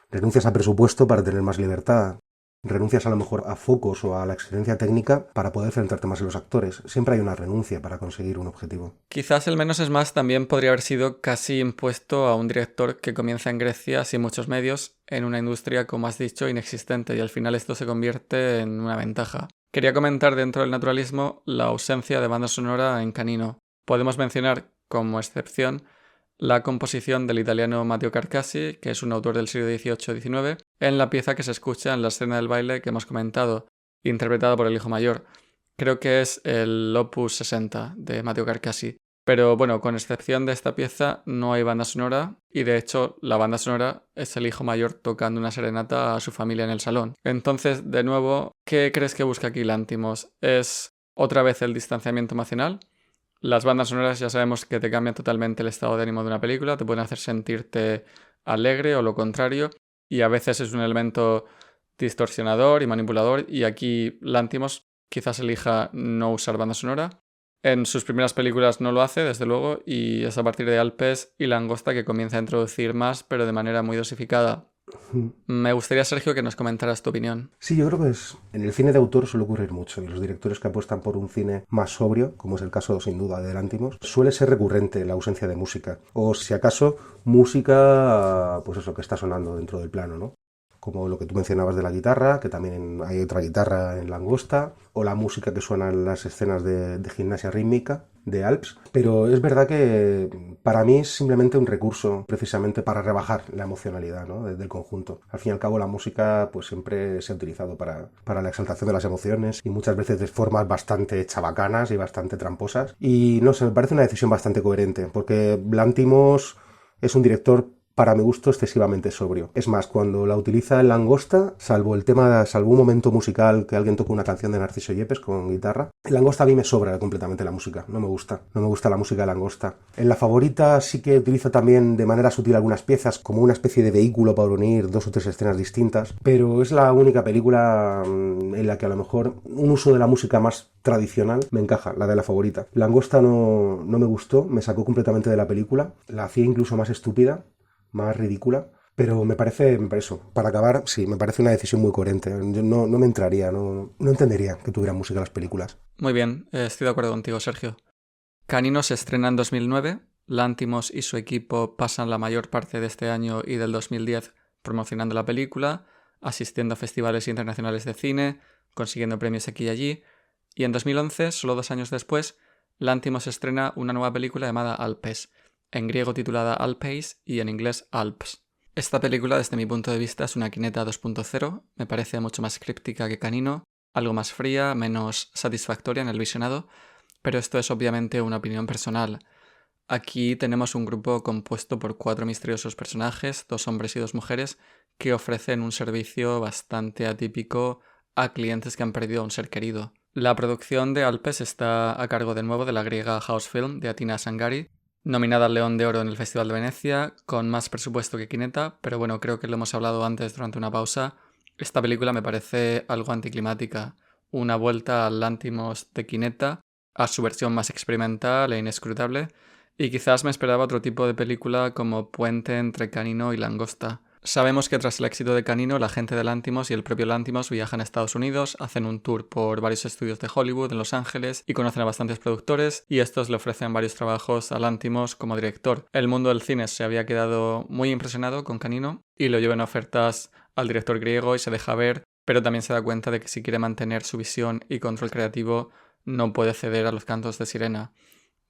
Renuncias a presupuesto para tener más libertad. Renuncias a lo mejor a focos o a la excelencia técnica para poder centrarte más en los actores. Siempre hay una renuncia para conseguir un objetivo. Quizás el menos es más también podría haber sido casi impuesto a un director que comienza en Grecia sin muchos medios, en una industria, como has dicho, inexistente, y al final esto se convierte en una ventaja. Quería comentar dentro del naturalismo la ausencia de banda sonora en Canino. Podemos mencionar como excepción la composición del italiano Matteo Carcassi, que es un autor del siglo XVIII-XIX, en la pieza que se escucha en la escena del baile que hemos comentado, interpretada por el hijo mayor. Creo que es el Opus 60 de Matteo Carcassi. Pero bueno, con excepción de esta pieza no hay banda sonora, y de hecho la banda sonora es el hijo mayor tocando una serenata a su familia en el salón. Entonces, de nuevo, ¿qué crees que busca aquí Lanthimos? ¿Es otra vez el distanciamiento emocional? Las bandas sonoras ya sabemos que te cambian totalmente el estado de ánimo de una película, te pueden hacer sentirte alegre o lo contrario, y a veces es un elemento distorsionador y manipulador, y aquí Lanthimos quizás elija no usar banda sonora. En sus primeras películas no lo hace, desde luego, y es a partir de Alpes y Langosta que comienza a introducir más, pero de manera muy dosificada. Me gustaría, Sergio, que nos comentaras tu opinión. Sí, yo creo que en el cine de autor suele ocurrir mucho, y los directores que apuestan por un cine más sobrio, como es el caso sin duda de Lanthimos, suele ser recurrente la ausencia de música, o si acaso música, pues eso, que está sonando dentro del plano, ¿no? Como lo que tú mencionabas de la guitarra, que también hay otra guitarra en Langosta, o la música que suena en las escenas de gimnasia rítmica de Alps. Pero es verdad que para mí es simplemente un recurso precisamente para rebajar la emocionalidad, ¿no? del conjunto. Al fin y al cabo la música pues siempre se ha utilizado para la exaltación de las emociones y muchas veces de formas bastante chabacanas y bastante tramposas. Y no sé, me parece una decisión bastante coherente, porque Lanthimos es un director para mi gusto excesivamente sobrio. Es más, cuando la utiliza en Langosta, salvo un momento musical que alguien toca una canción de Narciso Yepes con guitarra, en Langosta a mí me sobra completamente la música, no me gusta la música de Langosta. En La Favorita sí que utiliza también de manera sutil algunas piezas como una especie de vehículo para unir dos o tres escenas distintas, pero es la única película en la que a lo mejor un uso de la música más tradicional me encaja, la de La Favorita. Langosta no me gustó, me sacó completamente de la película, la hacía incluso más estúpida, más ridícula, pero me parece eso. Para acabar, sí, me parece una decisión muy coherente. Yo no me entraría, no entendería que tuvieran música las películas. Muy bien, estoy de acuerdo contigo, Sergio. Canino se estrena en 2009, Lanthimos y su equipo pasan la mayor parte de este año y del 2010 promocionando la película, asistiendo a festivales internacionales de cine, consiguiendo premios aquí y allí, y en 2011, solo 2 años después, Lanthimos estrena una nueva película llamada Alpes, en griego titulada Alpes y en inglés Alps. Esta película, desde mi punto de vista, es una Quineta 2.0, me parece mucho más críptica que Canino, algo más fría, menos satisfactoria en el visionado, pero esto es obviamente una opinión personal. Aquí tenemos un grupo compuesto por 4 misteriosos personajes, 2 hombres y 2 mujeres, que ofrecen un servicio bastante atípico a clientes que han perdido a un ser querido. La producción de Alpes está a cargo de nuevo de la griega House Film de Atina Sangari, nominada al León de Oro en el Festival de Venecia, con más presupuesto que Quineta, pero bueno, creo que lo hemos hablado antes durante una pausa. Esta película me parece algo anticlimática, una vuelta al Lanthimos de Quineta, a su versión más experimental e inescrutable, y quizás me esperaba otro tipo de película como puente entre Canino y Langosta. Sabemos que tras el éxito de Canino, la gente de Lanthimos y el propio Lanthimos viajan a Estados Unidos, hacen un tour por varios estudios de Hollywood en Los Ángeles y conocen a bastantes productores y estos le ofrecen varios trabajos a Lanthimos como director. El mundo del cine se había quedado muy impresionado con Canino y lo llevan ofertas al director griego y se deja ver, pero también se da cuenta de que si quiere mantener su visión y control creativo no puede ceder a los cantos de sirena.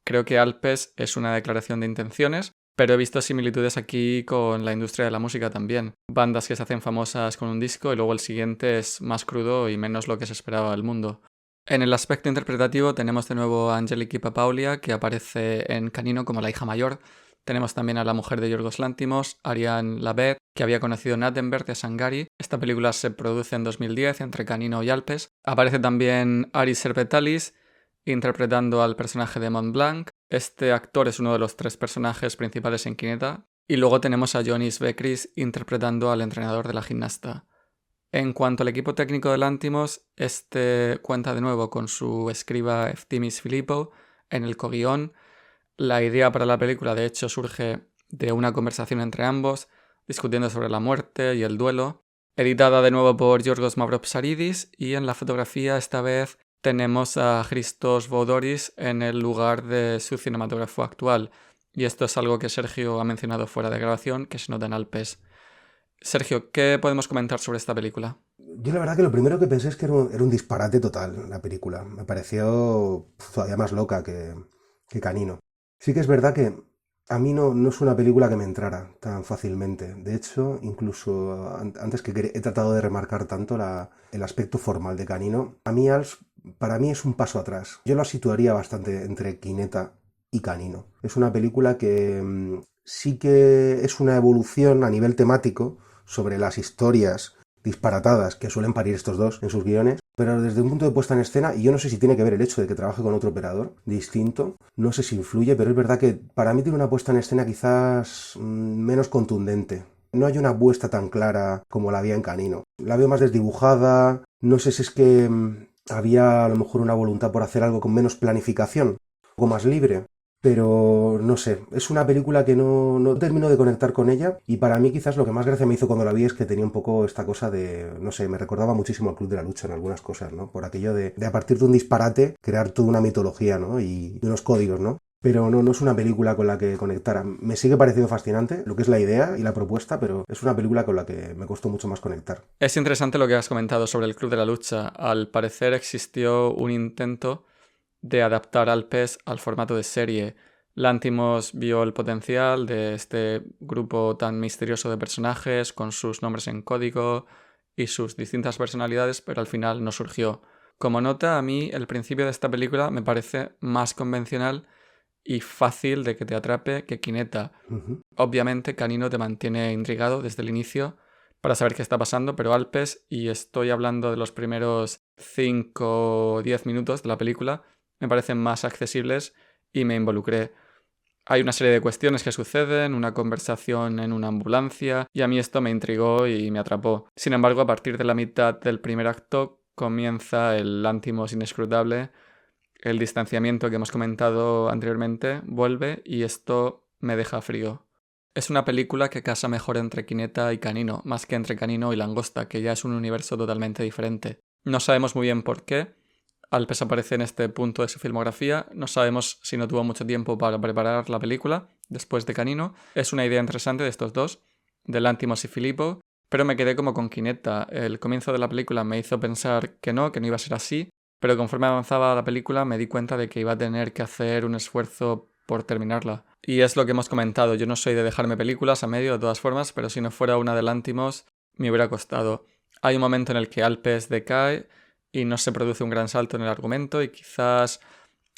Creo que Alpes es una declaración de intenciones, pero he visto similitudes aquí con la industria de la música también. Bandas que se hacen famosas con un disco y luego el siguiente es más crudo y menos lo que se esperaba del mundo. En el aspecto interpretativo tenemos de nuevo a Angeliki Papaulia, que aparece en Canino como la hija mayor. Tenemos también a la mujer de Yorgos Lanthimos, Ariane Labet, que había conocido Nattenberg de Sangari. Esta película se produce en 2010 entre Canino y Alpes. Aparece también Aris Serpetalis, interpretando al personaje de Mont Blanc. Este actor es uno de los 3 personajes principales en Quineta. Y luego tenemos a Ioannis Vekris interpretando al entrenador de la gimnasta. En cuanto al equipo técnico de Lanthimos, este cuenta de nuevo con su escriba Eftimis Filippo en el coguión. La idea para la película, de hecho, surge de una conversación entre ambos, discutiendo sobre la muerte y el duelo. Editada de nuevo por Yorgos Mavropsaridis y en la fotografía esta vez tenemos a Christos Vodoris en el lugar de su cinematógrafo actual. Y esto es algo que Sergio ha mencionado fuera de grabación, que se nota en Alpes. Sergio, ¿qué podemos comentar sobre esta película? Yo la verdad que lo primero que pensé es que era un disparate total la película. Me pareció todavía más loca que Canino. Sí que es verdad que a mí no es una película que me entrara tan fácilmente. De hecho, incluso antes que he tratado de remarcar tanto el aspecto formal de Canino, a mí para mí es un paso atrás. Yo la situaría bastante entre Quineta y Canino. Es una película que sí que es una evolución a nivel temático sobre las historias disparatadas que suelen parir estos dos en sus guiones, pero desde un punto de puesta en escena, y yo no sé si tiene que ver el hecho de que trabaje con otro operador distinto, no sé si influye, pero es verdad que para mí tiene una puesta en escena quizás menos contundente. No hay una puesta tan clara como la había en Canino. La veo más desdibujada, no sé si es que había a lo mejor una voluntad por hacer algo con menos planificación, algo más libre. Pero no sé, es una película que no termino de conectar con ella y para mí quizás lo que más gracia me hizo cuando la vi es que tenía un poco esta cosa de, no sé, me recordaba muchísimo al Club de la Lucha en algunas cosas, ¿no? Por aquello de a partir de un disparate crear toda una mitología, ¿no? Y unos códigos, ¿no? Pero no es una película con la que conectara. Me sigue pareciendo fascinante lo que es la idea y la propuesta, pero es una película con la que me costó mucho más conectar. Es interesante lo que has comentado sobre el Club de la Lucha. Al parecer existió un intento de adaptar Alpes al formato de serie. Lanthimos vio el potencial de este grupo tan misterioso de personajes con sus nombres en código y sus distintas personalidades, pero al final no surgió. Como nota, a mí el principio de esta película me parece más convencional y fácil de que te atrape que Quineta. Obviamente Canino te mantiene intrigado desde el inicio para saber qué está pasando, pero Alpes, y estoy hablando de los primeros 5 o 10 minutos de la película, me parecen más accesibles y me involucré. Hay una serie de cuestiones que suceden, una conversación en una ambulancia, y a mí esto me intrigó y me atrapó. Sin embargo, a partir de la mitad del primer acto comienza el Lanthimos inescrutable, el distanciamiento que hemos comentado anteriormente vuelve y esto me deja frío. Es una película que casa mejor entre Quineta y Canino, más que entre Canino y Langosta, que ya es un universo totalmente diferente. No sabemos muy bien por qué. Alpes aparece en este punto de su filmografía. No sabemos si no tuvo mucho tiempo para preparar la película después de Canino. Es una idea interesante de estos dos. de Lanthimos y Filippo, pero me quedé como con Quinetta. El comienzo de la película me hizo pensar que no iba a ser así, pero conforme avanzaba la película me di cuenta de que iba a tener que hacer un esfuerzo por terminarla. Y es lo que hemos comentado, yo no soy de dejarme películas a medio de todas formas, pero si no fuera una de Lanthimos me hubiera costado. Hay un momento en el que Alpes decae y no se produce un gran salto en el argumento, y quizás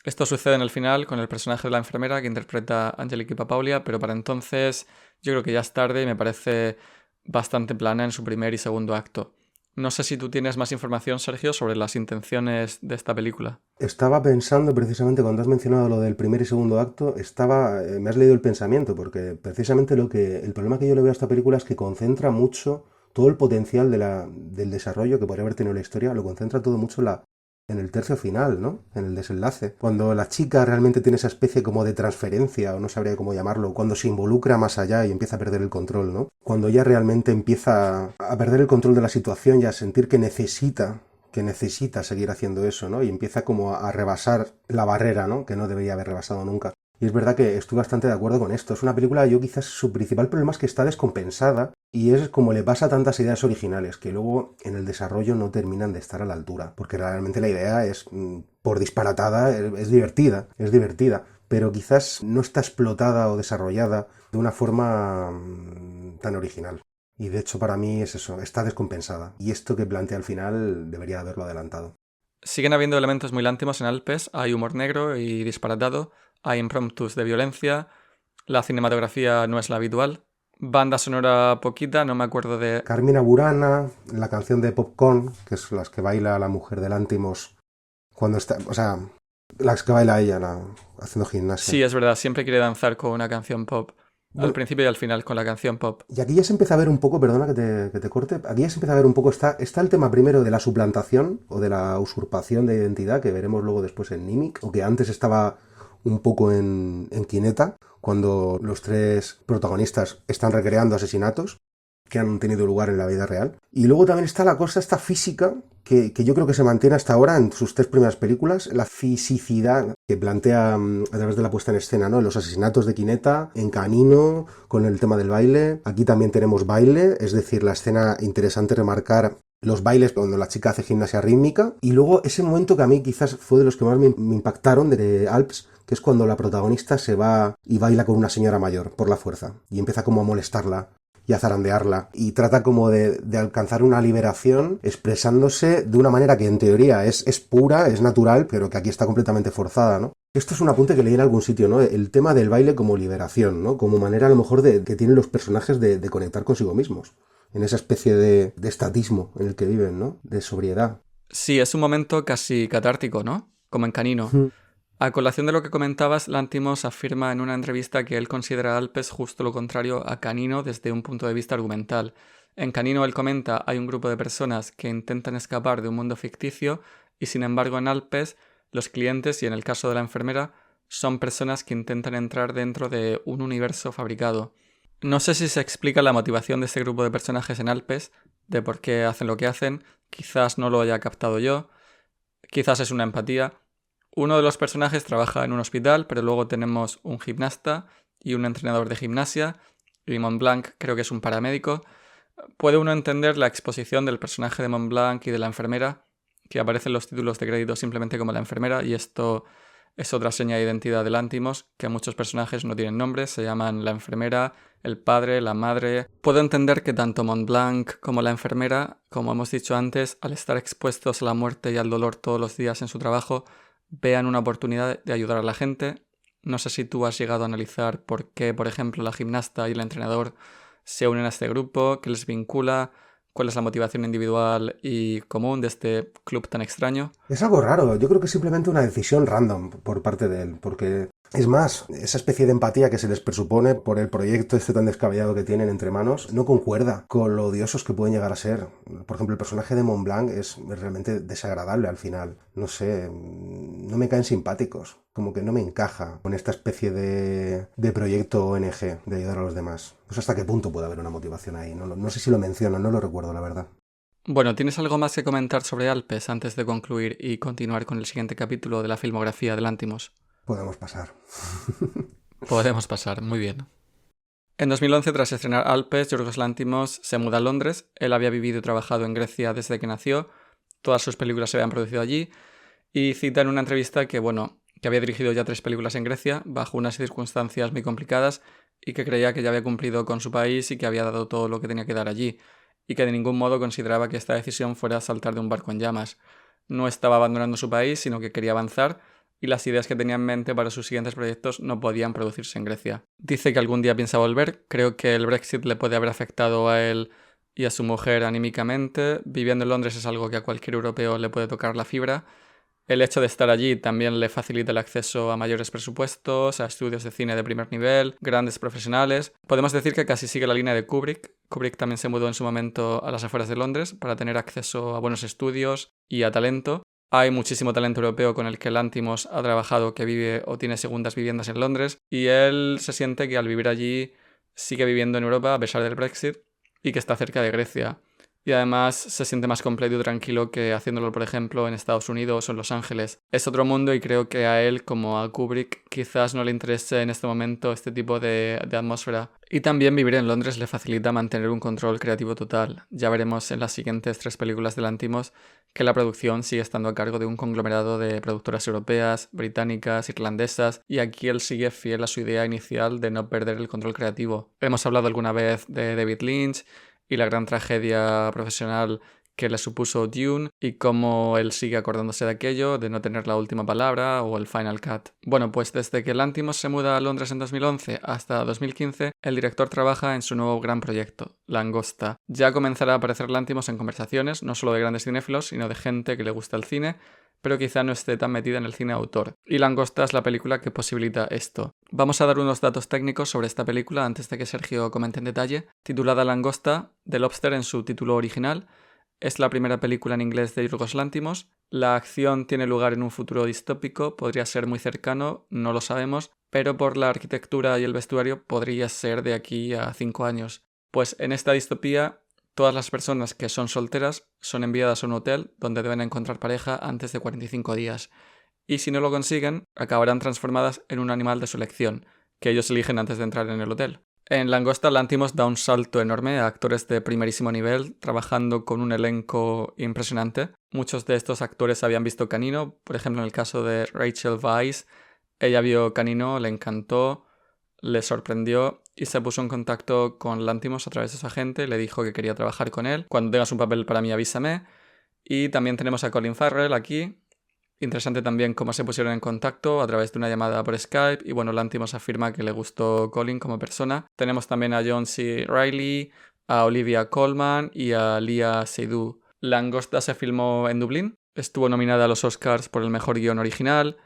esto sucede en el final con el personaje de la enfermera que interpreta Angelique Papaulia, pero para entonces yo creo que ya es tarde y me parece bastante plana en su primer y segundo acto. No sé si tú tienes más información, Sergio, sobre las intenciones de esta película. Estaba pensando precisamente cuando has mencionado lo del primer y segundo acto, me has leído el pensamiento, porque precisamente el problema que yo le veo a esta película es que concentra mucho todo el potencial del desarrollo que podría haber tenido la historia, lo concentra todo mucho en el tercio final, ¿no? En el desenlace. Cuando la chica realmente tiene esa especie como de transferencia, o no sabría cómo llamarlo, cuando se involucra más allá y empieza a perder el control, ¿no? Cuando ya realmente empieza a perder el control de la situación y a sentir que necesita seguir haciendo eso, ¿no? Y empieza como a rebasar la barrera, ¿no? Que no debería haber rebasado nunca. Y es verdad que estoy bastante de acuerdo con esto. Es una película, yo quizás su principal problema es que está descompensada, y es como le pasa a tantas ideas originales, que luego en el desarrollo no terminan de estar a la altura. Porque realmente la idea es, por disparatada, es divertida, pero quizás no está explotada o desarrollada de una forma tan original. Y de hecho para mí es eso, está descompensada. Y esto que plantea al final debería haberlo adelantado. Siguen habiendo elementos muy Lanthimos en Alpes, hay humor negro y disparatado, hay impromptus de violencia, la cinematografía no es la habitual, banda sonora poquita, no me acuerdo de... Carmina Burana, la canción de Popcorn, que es las que baila la mujer de Lanthimos cuando está, o sea, las que baila ella haciendo gimnasia. Sí, es verdad, siempre quiere danzar con una canción pop. Al principio y al final con la canción pop. Y aquí ya se empieza a ver un poco, perdona que te corte, aquí ya se empieza a ver un poco, está el tema primero de la suplantación o de la usurpación de identidad, que veremos luego después en Nimic, o que antes estaba un poco en Quinetta, cuando los tres protagonistas están recreando asesinatos que han tenido lugar en la vida real. Y luego también está la cosa esta física, que yo creo que se mantiene hasta ahora en sus tres primeras películas, la fisicidad que plantea a través de la puesta en escena, ¿no? Los asesinatos de Quinetta, en Canino, con el tema del baile. Aquí también tenemos baile, es decir, la escena interesante remarcar los bailes cuando la chica hace gimnasia rítmica. Y luego ese momento que a mí quizás fue de los que más me impactaron de Alps, que es cuando la protagonista se va y baila con una señora mayor por la fuerza y empieza como a molestarla y a zarandearla, y trata como de alcanzar una liberación expresándose de una manera que en teoría es pura, es natural, pero que aquí está completamente forzada, ¿no? Esto es un apunte que leí en algún sitio, ¿no? El tema del baile como liberación, ¿no? Como manera a lo mejor que tienen los personajes de conectar consigo mismos, en esa especie de estatismo en el que viven, ¿no? De sobriedad. Sí, es un momento casi catártico, ¿no? Como en Canino. A colación de lo que comentabas, Lanthimos afirma en una entrevista que él considera a Alpes justo lo contrario a Canino desde un punto de vista argumental. En Canino él comenta hay un grupo de personas que intentan escapar de un mundo ficticio y sin embargo en Alpes los clientes y en el caso de la enfermera son personas que intentan entrar dentro de un universo fabricado. No sé si se explica la motivación de este grupo de personajes en Alpes, de por qué hacen lo que hacen, quizás no lo haya captado yo, quizás es una empatía. Uno de los personajes trabaja en un hospital, pero luego tenemos un gimnasta y un entrenador de gimnasia, y Montblanc creo que es un paramédico. Puede uno entender la exposición del personaje de Montblanc y de la enfermera, que aparecen en los títulos de crédito simplemente como la enfermera, y esto es otra seña de identidad de Lanthimos, que muchos personajes no tienen nombres, se llaman la enfermera, el padre, la madre. Puedo entender que tanto Montblanc como la enfermera, como hemos dicho antes, al estar expuestos a la muerte y al dolor todos los días en su trabajo, vean una oportunidad de ayudar a la gente. No sé si tú has llegado a analizar por qué, por ejemplo, la gimnasta y el entrenador se unen a este grupo, qué les vincula, cuál es la motivación individual y común de este club tan extraño. Es algo raro, yo creo que es simplemente una decisión random por parte de él, porque es más, esa especie de empatía que se les presupone por el proyecto este tan descabellado que tienen entre manos no concuerda con lo odiosos que pueden llegar a ser. Por ejemplo, el personaje de Montblanc es realmente desagradable al final. No sé, no me caen simpáticos, como que no me encaja con esta especie de proyecto ONG de ayudar a los demás. No sé hasta qué punto puede haber una motivación ahí, no sé si lo mencionan, no lo recuerdo la verdad. Bueno, ¿tienes algo más que comentar sobre Alpes antes de concluir y continuar con el siguiente capítulo de la filmografía de Lanthimos? Podemos pasar. Podemos pasar, muy bien. En 2011, tras estrenar Alpes, Yorgos Lanthimos se muda a Londres. Él había vivido y trabajado en Grecia desde que nació. Todas sus películas se habían producido allí. Y cita en una entrevista que había dirigido ya 3 películas en Grecia, bajo unas circunstancias muy complicadas, y que creía que ya había cumplido con su país y que había dado todo lo que tenía que dar allí, y que de ningún modo consideraba que esta decisión fuera saltar de un barco en llamas. No estaba abandonando su país, sino que quería avanzar, y las ideas que tenía en mente para sus siguientes proyectos no podían producirse en Grecia. Dice que algún día piensa volver. Creo que el Brexit le puede haber afectado a él y a su mujer anímicamente. Viviendo en Londres es algo que a cualquier europeo le puede tocar la fibra. El hecho de estar allí también le facilita el acceso a mayores presupuestos, a estudios de cine de primer nivel, grandes profesionales. Podemos decir que casi sigue la línea de Kubrick. Kubrick también se mudó en su momento a las afueras de Londres para tener acceso a buenos estudios y a talento. Hay muchísimo talento europeo con el que Lanthimos ha trabajado, que vive o tiene segundas viviendas en Londres, y él se siente que al vivir allí sigue viviendo en Europa a pesar del Brexit y que está cerca de Grecia. Y además se siente más completo y tranquilo que haciéndolo, por ejemplo, en Estados Unidos o en Los Ángeles. Es otro mundo y creo que a él, como a Kubrick, quizás no le interese en este momento este tipo de atmósfera. Y también vivir en Londres le facilita mantener un control creativo total. Ya veremos en las siguientes 3 películas de Lanthimos que la producción sigue estando a cargo de un conglomerado de productoras europeas, británicas, irlandesas, y aquí él sigue fiel a su idea inicial de no perder el control creativo. Hemos hablado alguna vez de David Lynch y la gran tragedia profesional que le supuso Dune y cómo él sigue acordándose de aquello, de no tener la última palabra o el final cut. Bueno, pues desde que Lanthimos se muda a Londres en 2011 hasta 2015, el director trabaja en su nuevo gran proyecto, Langosta. Ya comenzará a aparecer Lanthimos en conversaciones, no solo de grandes cinéfilos, sino de gente que le gusta el cine, pero quizá no esté tan metida en el cine autor. Y Langosta es la película que posibilita esto. Vamos a dar unos datos técnicos sobre esta película antes de que Sergio comente en detalle. Titulada Langosta, The Lobster en su título original, es la primera película en inglés de Yorgos Lanthimos. La acción tiene lugar en un futuro distópico, podría ser muy cercano, no lo sabemos, pero por la arquitectura y el vestuario podría ser de aquí a 5 años. Pues en esta distopía, todas las personas que son solteras son enviadas a un hotel donde deben encontrar pareja antes de 45 días. Y si no lo consiguen, acabarán transformadas en un animal de su elección, que ellos eligen antes de entrar en el hotel. En Langosta, Lanthimos da un salto enorme a actores de primerísimo nivel, trabajando con un elenco impresionante. Muchos de estos actores habían visto Canino, por ejemplo en el caso de Rachel Weisz. Ella vio Canino, le encantó, le sorprendió y se puso en contacto con Lanthimos a través de su agente, le dijo que quería trabajar con él. Cuando tengas un papel para mí avísame. Y también tenemos a Colin Farrell aquí. Interesante también cómo se pusieron en contacto a través de una llamada por Skype y bueno, Lanthimos afirma que le gustó Colin como persona. Tenemos también a John C. Reilly, a Olivia Colman y a Léa Seydoux. Langosta se filmó en Dublín, estuvo nominada a los Oscars por el mejor guión original,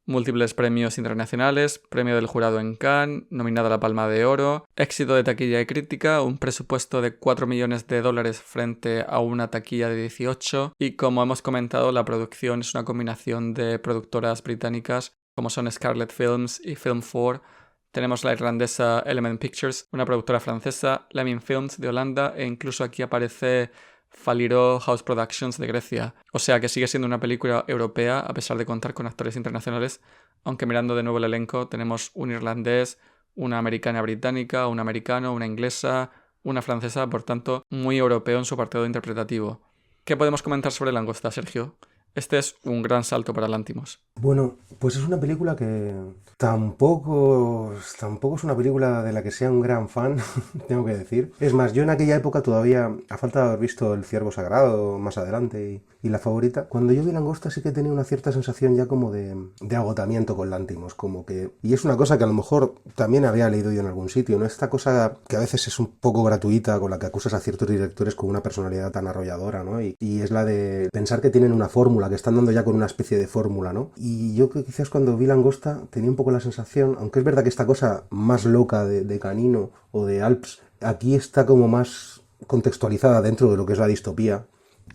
múltiples premios internacionales, premio del jurado en Cannes, nominada a la Palma de Oro, éxito de taquilla y crítica, un presupuesto de $4 millones frente a una taquilla de 18, y como hemos comentado, la producción es una combinación de productoras británicas como son Scarlet Films y Film 4. Tenemos la irlandesa Element Pictures, una productora francesa, Lemming Films de Holanda, e incluso aquí aparece Faliro House Productions de Grecia. O sea que sigue siendo una película europea a pesar de contar con actores internacionales, aunque mirando de nuevo el elenco tenemos un irlandés, una americana británica, un americano, una inglesa, una francesa, por tanto muy europeo en su apartado interpretativo. ¿Qué podemos comentar sobre Langosta, Sergio? Este es un gran salto para Lanthimos. Bueno, pues es una película que tampoco es una película de la que sea un gran fan, tengo que decir. Es más, yo en aquella época todavía, a falta de haber visto El Ciervo Sagrado más adelante y La Favorita, cuando yo vi Langosta sí que tenía una cierta sensación ya como de agotamiento con Lanthimos, como que... Y es una cosa que a lo mejor también había leído yo en algún sitio, ¿no? Esta cosa que a veces es un poco gratuita, con la que acusas a ciertos directores con una personalidad tan arrolladora, ¿no? Y es la de pensar que tienen una fórmula, que están dando ya con una especie de fórmula, ¿no? Y yo que quizás cuando vi Langosta tenía un poco la sensación, aunque es verdad que esta cosa más loca de Canino o de Alps, aquí está como más contextualizada dentro de lo que es la distopía.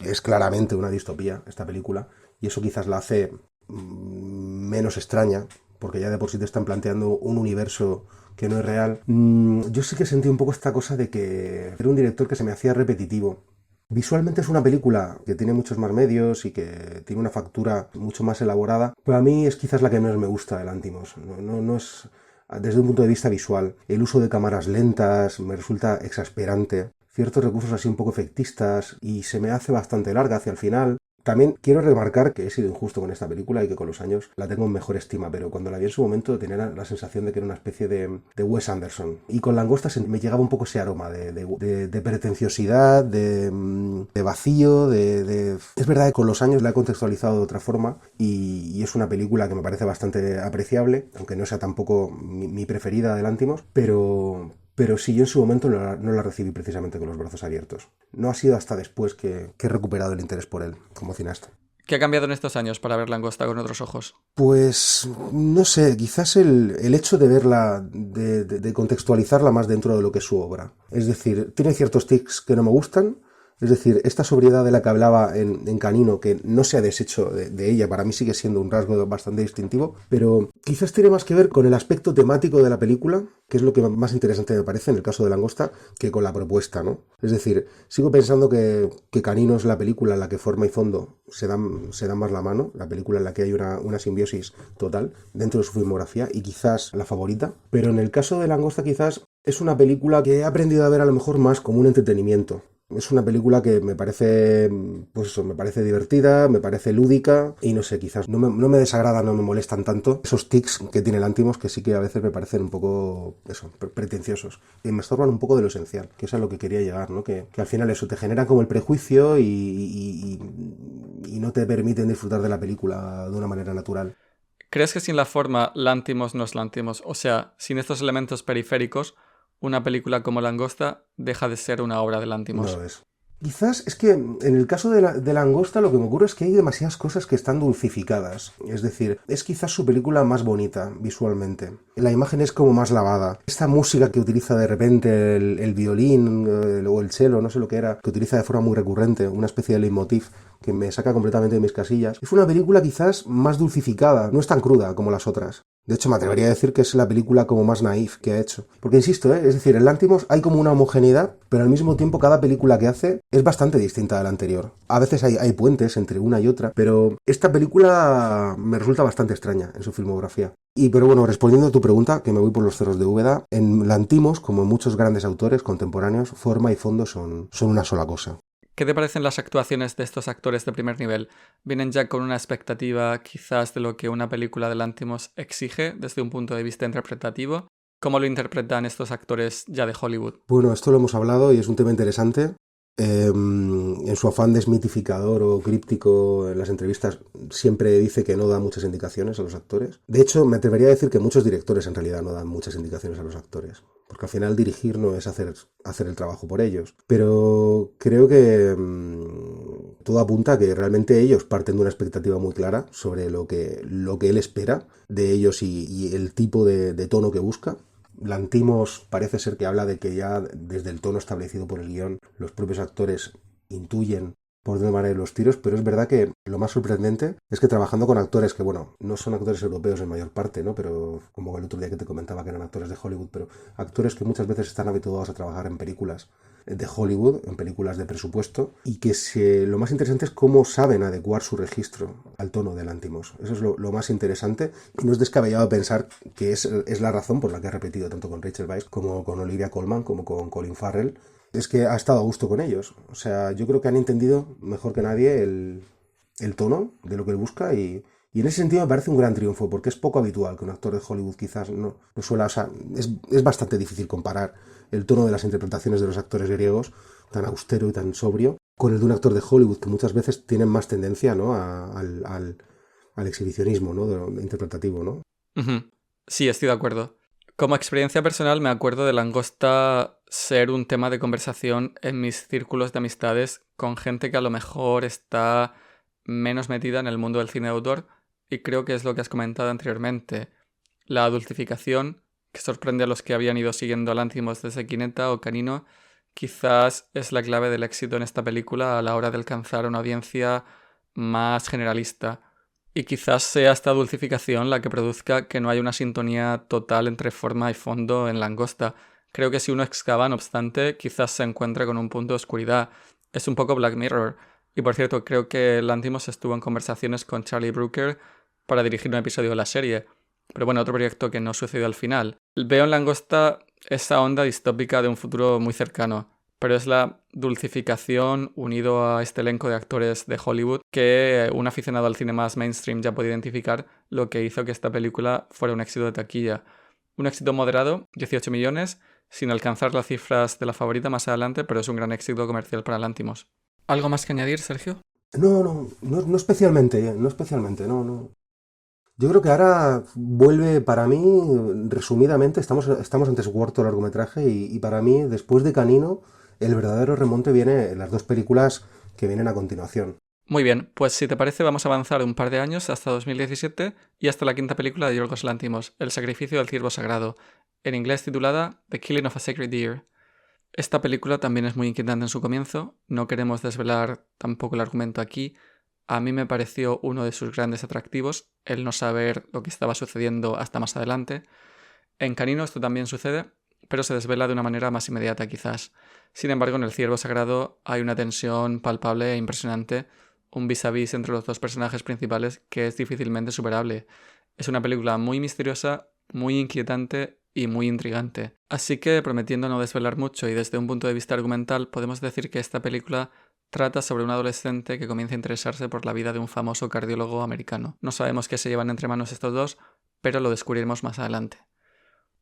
Es claramente una distopía esta película, y eso quizás la hace menos extraña, porque ya de por sí te están planteando un universo que no es real. Yo sí que sentí un poco esta cosa de que era un director que se me hacía repetitivo. Visualmente es una película que tiene muchos más medios y que tiene una factura mucho más elaborada, pero a mí es quizás la que menos me gusta de Lanthimos. No es desde un punto de vista visual. El uso de cámaras lentas me resulta exasperante. Ciertos recursos así un poco efectistas y se me hace bastante larga hacia el final. También quiero remarcar que he sido injusto con esta película y que con los años la tengo en mejor estima, pero cuando la vi en su momento tenía la sensación de que era una especie de Wes Anderson. Y con Langosta me llegaba un poco ese aroma de pretenciosidad, de vacío, Es verdad que con los años la he contextualizado de otra forma y es una película que me parece bastante apreciable, aunque no sea tampoco mi preferida de Lanthimos, pero sí, yo en su momento no la recibí precisamente con los brazos abiertos. No ha sido hasta después que he recuperado el interés por él como cineasta. ¿Qué ha cambiado en estos años para ver Langosta con otros ojos? Pues no sé, quizás el hecho de verla, de contextualizarla más dentro de lo que es su obra. Es decir, tiene ciertos tics que no me gustan. Es decir, esta sobriedad de la que hablaba en Canino, que no se ha deshecho de ella, para mí sigue siendo un rasgo bastante distintivo, pero quizás tiene más que ver con el aspecto temático de la película, que es lo que más interesante me parece en el caso de Langosta, que con la propuesta, ¿no? Es decir, sigo pensando que Canino es la película en la que forma y fondo se dan más la mano, la película en la que hay una simbiosis total dentro de su filmografía y quizás la favorita, pero en el caso de Langosta quizás es una película que he aprendido a ver a lo mejor más como un entretenimiento. Es una película que me parece, pues eso, me parece divertida, me parece lúdica y no sé, quizás no me desagrada, no me molestan tanto esos tics que tiene Lanthimos que sí que a veces me parecen un poco, eso, pretenciosos y me estorban un poco de lo esencial, que es a lo que quería llegar, ¿no? Que al final eso te genera como el prejuicio y no te permiten disfrutar de la película de una manera natural. ¿Crees que sin la forma Lanthimos no es Lanthimos? O sea, sin estos elementos periféricos, una película como Langosta deja de ser una obra de Lanthimos. No lo es. Quizás es que en el caso de Langosta lo que me ocurre es que hay demasiadas cosas que están dulcificadas. Es decir, es quizás su película más bonita visualmente. La imagen es como más lavada. Esta música que utiliza de repente el violín o el cello, no sé lo que era, que utiliza de forma muy recurrente, una especie de leitmotiv que me saca completamente de mis casillas. Es una película quizás más dulcificada, no es tan cruda como las otras. De hecho, me atrevería a decir que es la película como más naif que ha hecho. Porque insisto, es decir, en Lanthimos hay como una homogeneidad, pero al mismo tiempo cada película que hace es bastante distinta de la anterior. A veces hay puentes entre una y otra, pero esta película me resulta bastante extraña en su filmografía. Pero bueno, respondiendo a tu pregunta, que me voy por los cerros de Úbeda, en Lanthimos, como en muchos grandes autores contemporáneos, forma y fondo son una sola cosa. ¿Qué te parecen las actuaciones de estos actores de primer nivel? ¿Vienen ya con una expectativa quizás de lo que una película de Lanthimos exige desde un punto de vista interpretativo? ¿Cómo lo interpretan estos actores ya de Hollywood? Bueno, esto lo hemos hablado y es un tema interesante. En su afán desmitificador o críptico en las entrevistas siempre dice que no da muchas indicaciones a los actores. De hecho, me atrevería a decir que muchos directores en realidad no dan muchas indicaciones a los actores, porque al final dirigir no es hacer el trabajo por ellos. Pero creo que todo apunta a que realmente ellos parten de una expectativa muy clara sobre lo que él espera de ellos y el tipo de tono que busca. Lanthimos parece ser que habla de que ya desde el tono establecido por el guión los propios actores intuyen por dónde van a ir los tiros, pero es verdad que lo más sorprendente es que trabajando con actores que, bueno, no son actores europeos en mayor parte, ¿no? Pero como el otro día que te comentaba que eran actores de Hollywood, pero actores que muchas veces están habituados a trabajar en películas de Hollywood, en películas de presupuesto, y que lo más interesante es cómo saben adecuar su registro al tono de Lanthimos. Eso es lo más interesante, y no es descabellado pensar que es la razón por la que ha repetido tanto con Rachel Weisz como con Olivia Colman, como con Colin Farrell. Es que ha estado a gusto con ellos. O sea, yo creo que han entendido mejor que nadie el tono de lo que él busca y en ese sentido me parece un gran triunfo, porque es poco habitual que un actor de Hollywood quizás no suela... O sea, es bastante difícil comparar el tono de las interpretaciones de los actores griegos, tan austero y tan sobrio, con el de un actor de Hollywood, que muchas veces tienen más tendencia, ¿no? al exhibicionismo, ¿no? de interpretativo, ¿no? Uh-huh. Sí, estoy de acuerdo. Como experiencia personal me acuerdo de Langosta ser un tema de conversación en mis círculos de amistades con gente que a lo mejor está menos metida en el mundo del cine de autor, y creo que es lo que has comentado anteriormente. La dulcificación, que sorprende a los que habían ido siguiendo a Lanthimos desde Quineta o Canino, quizás es la clave del éxito en esta película a la hora de alcanzar una audiencia más generalista. Y quizás sea esta dulcificación la que produzca que no haya una sintonía total entre forma y fondo en Langosta. Creo que si uno excava, no obstante, quizás se encuentre con un punto de oscuridad. Es un poco Black Mirror. Y por cierto, creo que Lanthimos estuvo en conversaciones con Charlie Brooker para dirigir un episodio de la serie. Pero bueno, otro proyecto que no sucedió al final. Veo en Langosta esa onda distópica de un futuro muy cercano, pero es la dulcificación unido a este elenco de actores de Hollywood que un aficionado al cine más mainstream ya puede identificar lo que hizo que esta película fuera un éxito de taquilla. Un éxito moderado, 18 millones, sin alcanzar las cifras de la favorita más adelante, pero es un gran éxito comercial para Lanthimos. ¿Algo más que añadir, Sergio? No especialmente, no. Yo creo que ahora vuelve para mí, resumidamente, estamos ante su cuarto largometraje y para mí, después de Canino, el verdadero remonte viene en las dos películas que vienen a continuación. Muy bien, pues si te parece vamos a avanzar un par de años hasta 2017 y hasta la quinta película de Yorgos Lanthimos, El sacrificio del ciervo sagrado, en inglés titulada The Killing of a Sacred Deer. Esta película también es muy inquietante en su comienzo, no queremos desvelar tampoco el argumento aquí. A mí me pareció uno de sus grandes atractivos el no saber lo que estaba sucediendo hasta más adelante. En Canino esto también sucede, pero se desvela de una manera más inmediata quizás. Sin embargo, en El ciervo sagrado hay una tensión palpable e impresionante, un vis a vis entre los dos personajes principales que es difícilmente superable. Es una película muy misteriosa, muy inquietante y muy intrigante. Así que, prometiendo no desvelar mucho y desde un punto de vista argumental, podemos decir que esta película trata sobre un adolescente que comienza a interesarse por la vida de un famoso cardiólogo americano. No sabemos qué se llevan entre manos estos dos, pero lo descubriremos más adelante.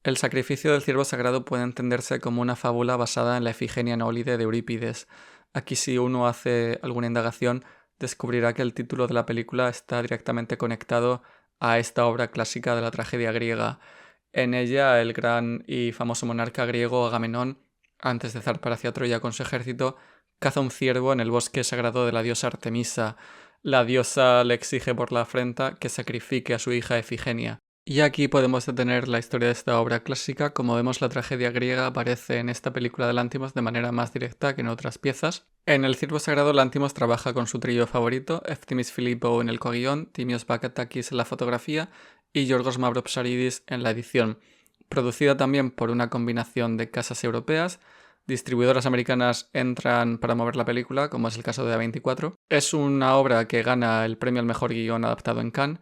El sacrificio del ciervo sagrado puede entenderse como una fábula basada en la Efigenia Nólide de Eurípides. Aquí, si uno hace alguna indagación, descubrirá que el título de la película está directamente conectado a esta obra clásica de la tragedia griega. En ella, el gran y famoso monarca griego Agamenón, antes de zarpar hacia Troya con su ejército, caza un ciervo en el bosque sagrado de la diosa Artemisa. La diosa le exige por la afrenta que sacrifique a su hija Efigenia. Y aquí podemos detener la historia de esta obra clásica. Como vemos, la tragedia griega aparece en esta película de Lanthimos de manera más directa que en otras piezas. En El ciervo sagrado, Lanthimos trabaja con su trío favorito, Eftimis Filippou en el coguión, Timios Bakatakis en la fotografía y Yorgos Mavropsaridis en la edición. Producida también por una combinación de casas europeas, distribuidoras americanas entran para mover la película, como es el caso de A24. Es una obra que gana el premio al mejor guión adaptado en Cannes.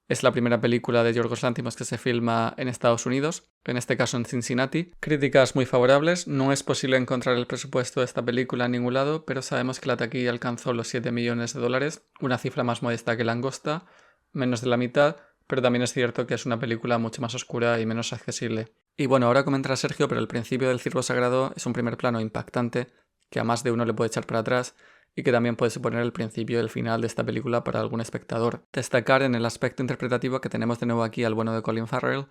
Es la primera película de Yorgos Lanthimos que se filma en Estados Unidos, en este caso en Cincinnati. Críticas muy favorables, no es posible encontrar el presupuesto de esta película en ningún lado, pero sabemos que la taquilla alcanzó los 7 millones de dólares, una cifra más modesta que Langosta, menos de la mitad, pero también es cierto que es una película mucho más oscura y menos accesible. Y bueno, ahora comentará Sergio, pero el principio del ciervo sagrado es un primer plano impactante, que a más de uno le puede echar para atrás, y que también puede suponer el principio y el final de esta película para algún espectador. Destacar en el aspecto interpretativo que tenemos de nuevo aquí al bueno de Colin Farrell,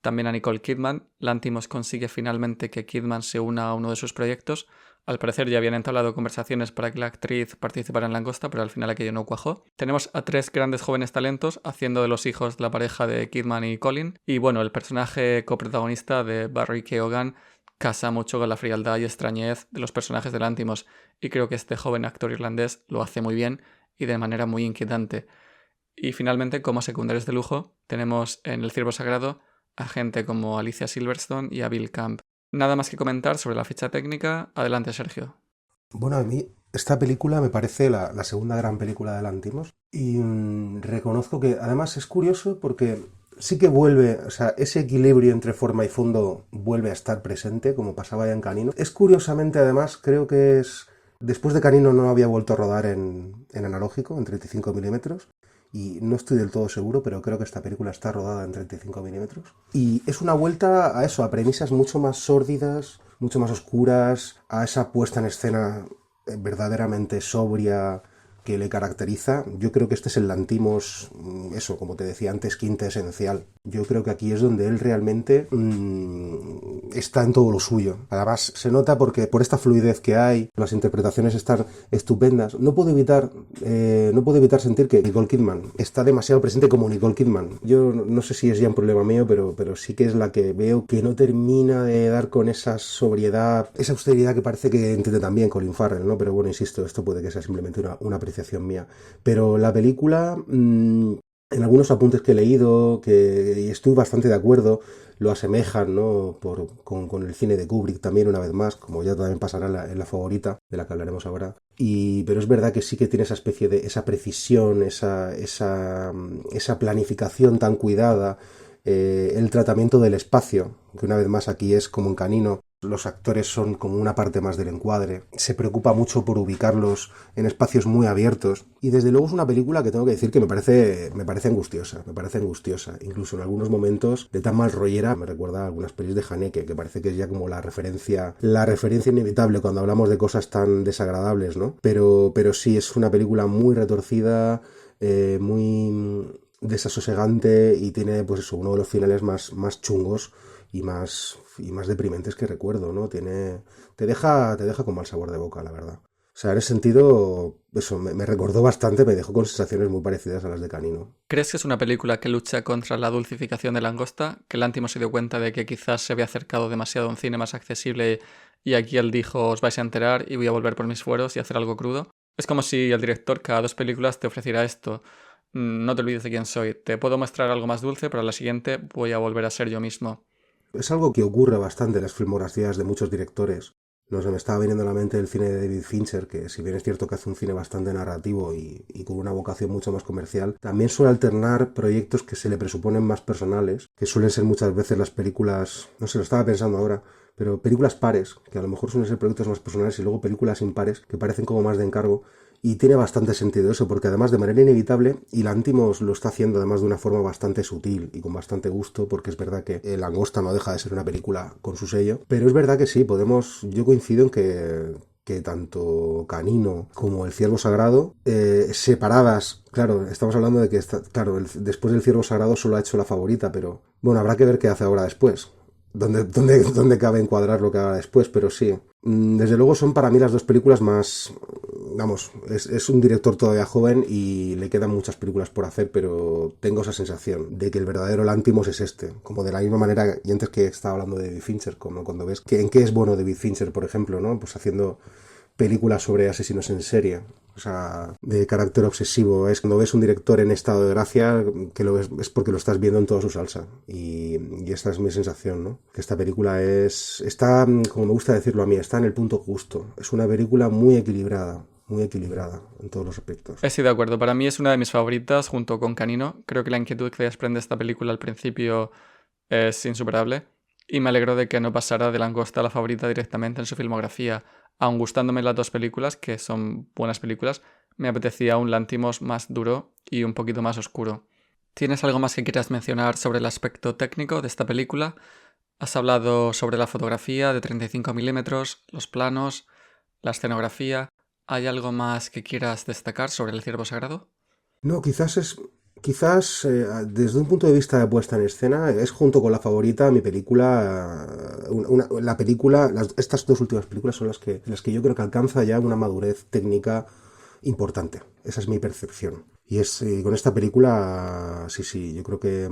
también a Nicole Kidman. Lanthimos consigue finalmente que Kidman se una a uno de sus proyectos. Al parecer ya habían entablado conversaciones para que la actriz participara en Langosta, pero al final aquello no cuajó. Tenemos a 3 grandes jóvenes talentos haciendo de los hijos de la pareja de Kidman y Colin. Y bueno, el personaje coprotagonista de Barry Keoghan casa mucho con la frialdad y extrañez de los personajes de Lanthimos, y creo que este joven actor irlandés lo hace muy bien y de manera muy inquietante. Y finalmente, como secundarios de lujo, tenemos en El ciervo sagrado a gente como Alicia Silverstone y a Bill Camp. Nada más que comentar sobre la ficha técnica. Adelante, Sergio. Bueno, a mí esta película me parece la segunda gran película de Lanthimos y reconozco que además es curioso porque sí que vuelve, o sea, ese equilibrio entre forma y fondo vuelve a estar presente, como pasaba ya en Canino. Es curiosamente, además, creo que es... Después de Canino no había vuelto a rodar en analógico, en 35 milímetros, y no estoy del todo seguro, pero creo que esta película está rodada en 35 milímetros. Y es una vuelta a eso, a premisas mucho más sórdidas, mucho más oscuras, a esa puesta en escena verdaderamente sobria que le caracteriza. Yo creo que este es el Lanthimos, eso, como te decía antes, quinta esencial. Yo creo que aquí es donde él realmente está en todo lo suyo. Además, se nota porque por esta fluidez que hay, las interpretaciones están estupendas. No puedo evitar sentir que Nicole Kidman está demasiado presente como Nicole Kidman. Yo no sé si es ya un problema mío, pero sí que es la que veo que no termina de dar con esa sobriedad, esa austeridad que parece que entiende también Colin Farrell, ¿no? Pero bueno, insisto, esto puede que sea simplemente una apreciación mía. Pero la película, en algunos apuntes que he leído, y estoy bastante de acuerdo, lo asemejan, ¿no? con el cine de Kubrick también, una vez más, como ya también pasará en la favorita, de la que hablaremos ahora. Pero es verdad que sí que tiene esa especie de esa precisión, esa planificación tan cuidada, el tratamiento del espacio, que una vez más aquí es como en Canino. Los actores son como una parte más del encuadre. Se preocupa mucho por ubicarlos en espacios muy abiertos. Y desde luego es una película que tengo que decir que me parece angustiosa. Me parece angustiosa. Incluso en algunos momentos de tan mal rollera me recuerda a algunas pelis de Haneke, que parece que es ya como la referencia inevitable cuando hablamos de cosas tan desagradables, ¿no? Pero sí, es una película muy retorcida, muy desasosegante y tiene, pues eso, uno de los finales más chungos y más deprimentes que recuerdo, ¿no? Te deja con mal sabor de boca, la verdad. O sea, en ese sentido, eso me recordó bastante, me dejó con sensaciones muy parecidas a las de Canino. ¿Crees que es una película que lucha contra la dulcificación de la langosta? Que Lanthimos se dio cuenta de que quizás se había acercado demasiado a un cine más accesible y aquí él dijo, os vais a enterar y voy a volver por mis fueros y hacer algo crudo. Es como si el director cada 2 películas te ofreciera esto. No te olvides de quién soy. Te puedo mostrar algo más dulce, pero a la siguiente voy a volver a ser yo mismo. Es algo que ocurre bastante en las filmografías de muchos directores. No sé, me estaba viniendo a la mente el cine de David Fincher, que si bien es cierto que hace un cine bastante narrativo y con una vocación mucho más comercial, también suele alternar proyectos que se le presuponen más personales, que suelen ser muchas veces las películas, no sé, lo estaba pensando ahora, pero películas pares, que a lo mejor suelen ser proyectos más personales y luego películas impares, que parecen como más de encargo. Y tiene bastante sentido eso, porque además de manera inevitable, y Lanthimos lo está haciendo además de una forma bastante sutil y con bastante gusto, porque es verdad que Langosta no deja de ser una película con su sello, pero es verdad que sí, yo coincido en que tanto Canino como El Ciervo Sagrado, separadas, claro, estamos hablando de que, después del Ciervo Sagrado solo ha hecho La Favorita, pero bueno, habrá que ver qué hace ahora después. ¿Dónde cabe encuadrar lo que haga después? Pero sí. Desde luego son para mí las 2 películas más... Vamos, es un director todavía joven y le quedan muchas películas por hacer, pero tengo esa sensación de que el verdadero Lanthimos es este. Como de la misma manera, y antes que estaba hablando de David Fincher, como cuando ves que en qué es bueno David Fincher, por ejemplo, ¿no? Pues haciendo películas sobre asesinos en serie, o sea, de carácter obsesivo. Es cuando ves un director en estado de gracia, que lo ves, es porque lo estás viendo en toda su salsa. Y esta es mi sensación, ¿no? Que esta película está, como me gusta decirlo a mí, está en el punto justo. Es una película muy equilibrada en todos los aspectos. Estoy de acuerdo, para mí es una de mis favoritas junto con Canino. Creo que la inquietud que desprende esta película al principio es insuperable y me alegro de que no pasara de Langosta a La Favorita directamente en su filmografía. Aun gustándome las 2 películas, que son buenas películas, me apetecía un Lanthimos más duro y un poquito más oscuro. ¿Tienes algo más que quieras mencionar sobre el aspecto técnico de esta película? Has hablado sobre la fotografía de 35 milímetros, los planos, la escenografía. ¿Hay algo más que quieras destacar sobre El Ciervo Sagrado? No, quizás desde un punto de vista de puesta en escena es junto con La Favorita mi película, estas 2 últimas películas son las que yo creo que alcanza ya una madurez técnica importante. Esa es mi percepción. Con esta película, sí, yo creo que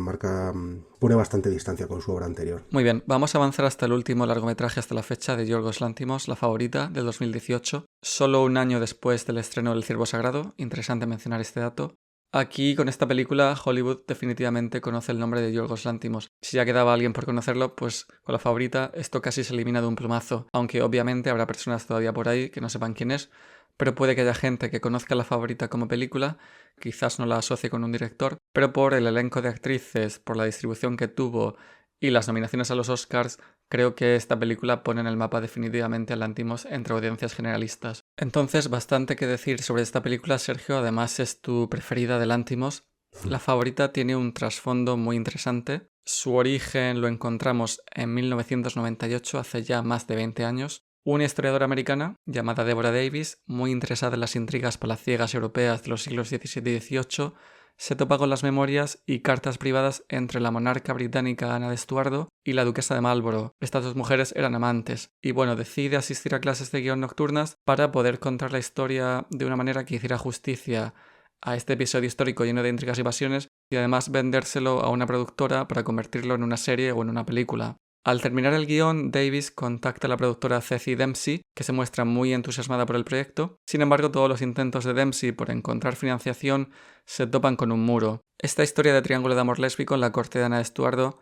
pone bastante distancia con su obra anterior. Muy bien, vamos a avanzar hasta el último largometraje hasta la fecha de Yorgos Lanthimos, La Favorita, del 2018, solo un año después del estreno del Ciervo Sagrado. Interesante mencionar este dato. Aquí, con esta película, Hollywood definitivamente conoce el nombre de Yorgos Lanthimos. Si ya quedaba alguien por conocerlo, pues con La Favorita esto casi se elimina de un plumazo, aunque obviamente habrá personas todavía por ahí que no sepan quién es, pero puede que haya gente que conozca La Favorita como película, quizás no la asocie con un director, pero por el elenco de actrices, por la distribución que tuvo y las nominaciones a los Oscars, creo que esta película pone en el mapa definitivamente a Lanthimos entre audiencias generalistas. Entonces, bastante que decir sobre esta película, Sergio, además es tu preferida de Lanthimos. La Favorita tiene un trasfondo muy interesante. Su origen lo encontramos en 1998, hace ya más de 20 años. Una historiadora americana llamada Deborah Davis, muy interesada en las intrigas palaciegas europeas de los siglos XVII y XVIII, se topa con las memorias y cartas privadas entre la monarca británica Ana de Estuardo y la duquesa de Marlborough. Estas 2 mujeres eran amantes y decide asistir a clases de guión nocturnas para poder contar la historia de una manera que hiciera justicia a este episodio histórico lleno de intrigas y pasiones y además vendérselo a una productora para convertirlo en una serie o en una película. Al terminar el guión, Davis contacta a la productora Ceci Dempsey, que se muestra muy entusiasmada por el proyecto. Sin embargo, todos los intentos de Dempsey por encontrar financiación se topan con un muro. Esta historia de triángulo de amor lésbico en la corte de Ana de Estuardo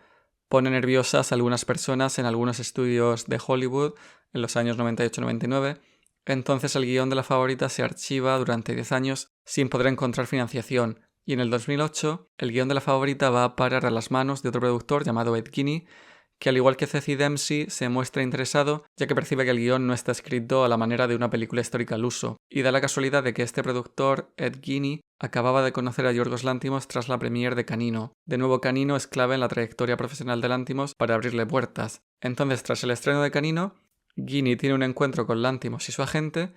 pone nerviosas a algunas personas en algunos estudios de Hollywood en los años 98-99. Entonces el guión de La Favorita se archiva durante 10 años sin poder encontrar financiación y en el 2008 el guión de La Favorita va a parar a las manos de otro productor llamado Ed Guiney, que al igual que Ceci Dempsey se muestra interesado ya que percibe que el guión no está escrito a la manera de una película histórica al uso, y da la casualidad de que este productor, Ed Guiney, acababa de conocer a Yorgos Lanthimos tras la premiere de Canino. De nuevo, Canino es clave en la trayectoria profesional de Lanthimos para abrirle puertas. Entonces, tras el estreno de Canino, Guiney tiene un encuentro con Lanthimos y su agente,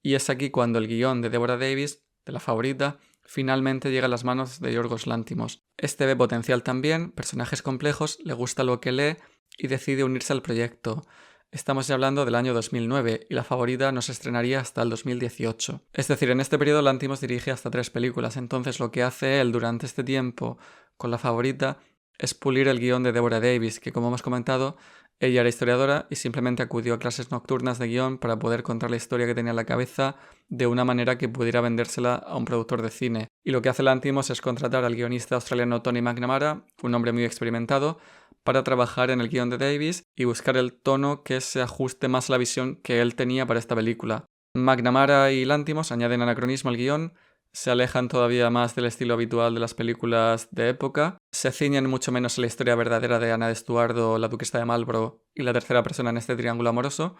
y es aquí cuando el guión de Deborah Davis, de La Favorita, finalmente llega a las manos de Yorgos Lanthimos. Este ve potencial también, personajes complejos, le gusta lo que lee y decide unirse al proyecto. Estamos ya hablando del año 2009 y La Favorita no se estrenaría hasta el 2018. Es decir, en este periodo Lanthimos dirige hasta 3 películas, entonces lo que hace él durante este tiempo con La Favorita es pulir el guión de Deborah Davis, que como hemos comentado, ella era historiadora y simplemente acudió a clases nocturnas de guión para poder contar la historia que tenía en la cabeza de una manera que pudiera vendérsela a un productor de cine. Y lo que hace Lanthimos es contratar al guionista australiano Tony McNamara, un hombre muy experimentado, para trabajar en el guión de Davis y buscar el tono que se ajuste más a la visión que él tenía para esta película. McNamara y Lanthimos añaden anacronismo al guión, se alejan todavía más del estilo habitual de las películas de época, se ciñen mucho menos a la historia verdadera de Ana de Estuardo, la duquesa de Marlborough y la tercera persona en este triángulo amoroso.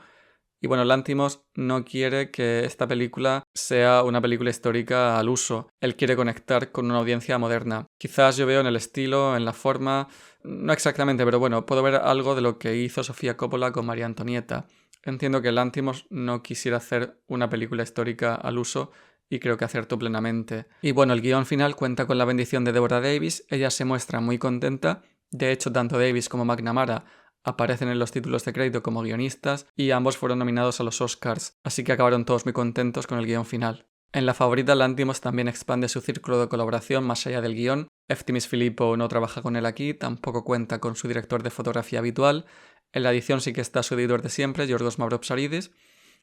Y bueno, Lanthimos no quiere que esta película sea una película histórica al uso. Él quiere conectar con una audiencia moderna. Quizás yo veo en el estilo, en la forma, no exactamente, pero bueno, puedo ver algo de lo que hizo Sofía Coppola con María Antonieta. Entiendo que Lanthimos no quisiera hacer una película histórica al uso y creo que acertó plenamente. Y bueno, el guión final cuenta con la bendición de Deborah Davis. Ella se muestra muy contenta. De hecho, tanto Davis como McNamara aparecen en los títulos de crédito como guionistas y ambos fueron nominados a los Oscars, así que acabaron todos muy contentos con el guión final. En La Favorita, Lanthimos también expande su círculo de colaboración más allá del guión. Eftimis Filippo no trabaja con él aquí, tampoco cuenta con su director de fotografía habitual. En la edición sí que está su editor de siempre, Yorgos Mavropsaridis.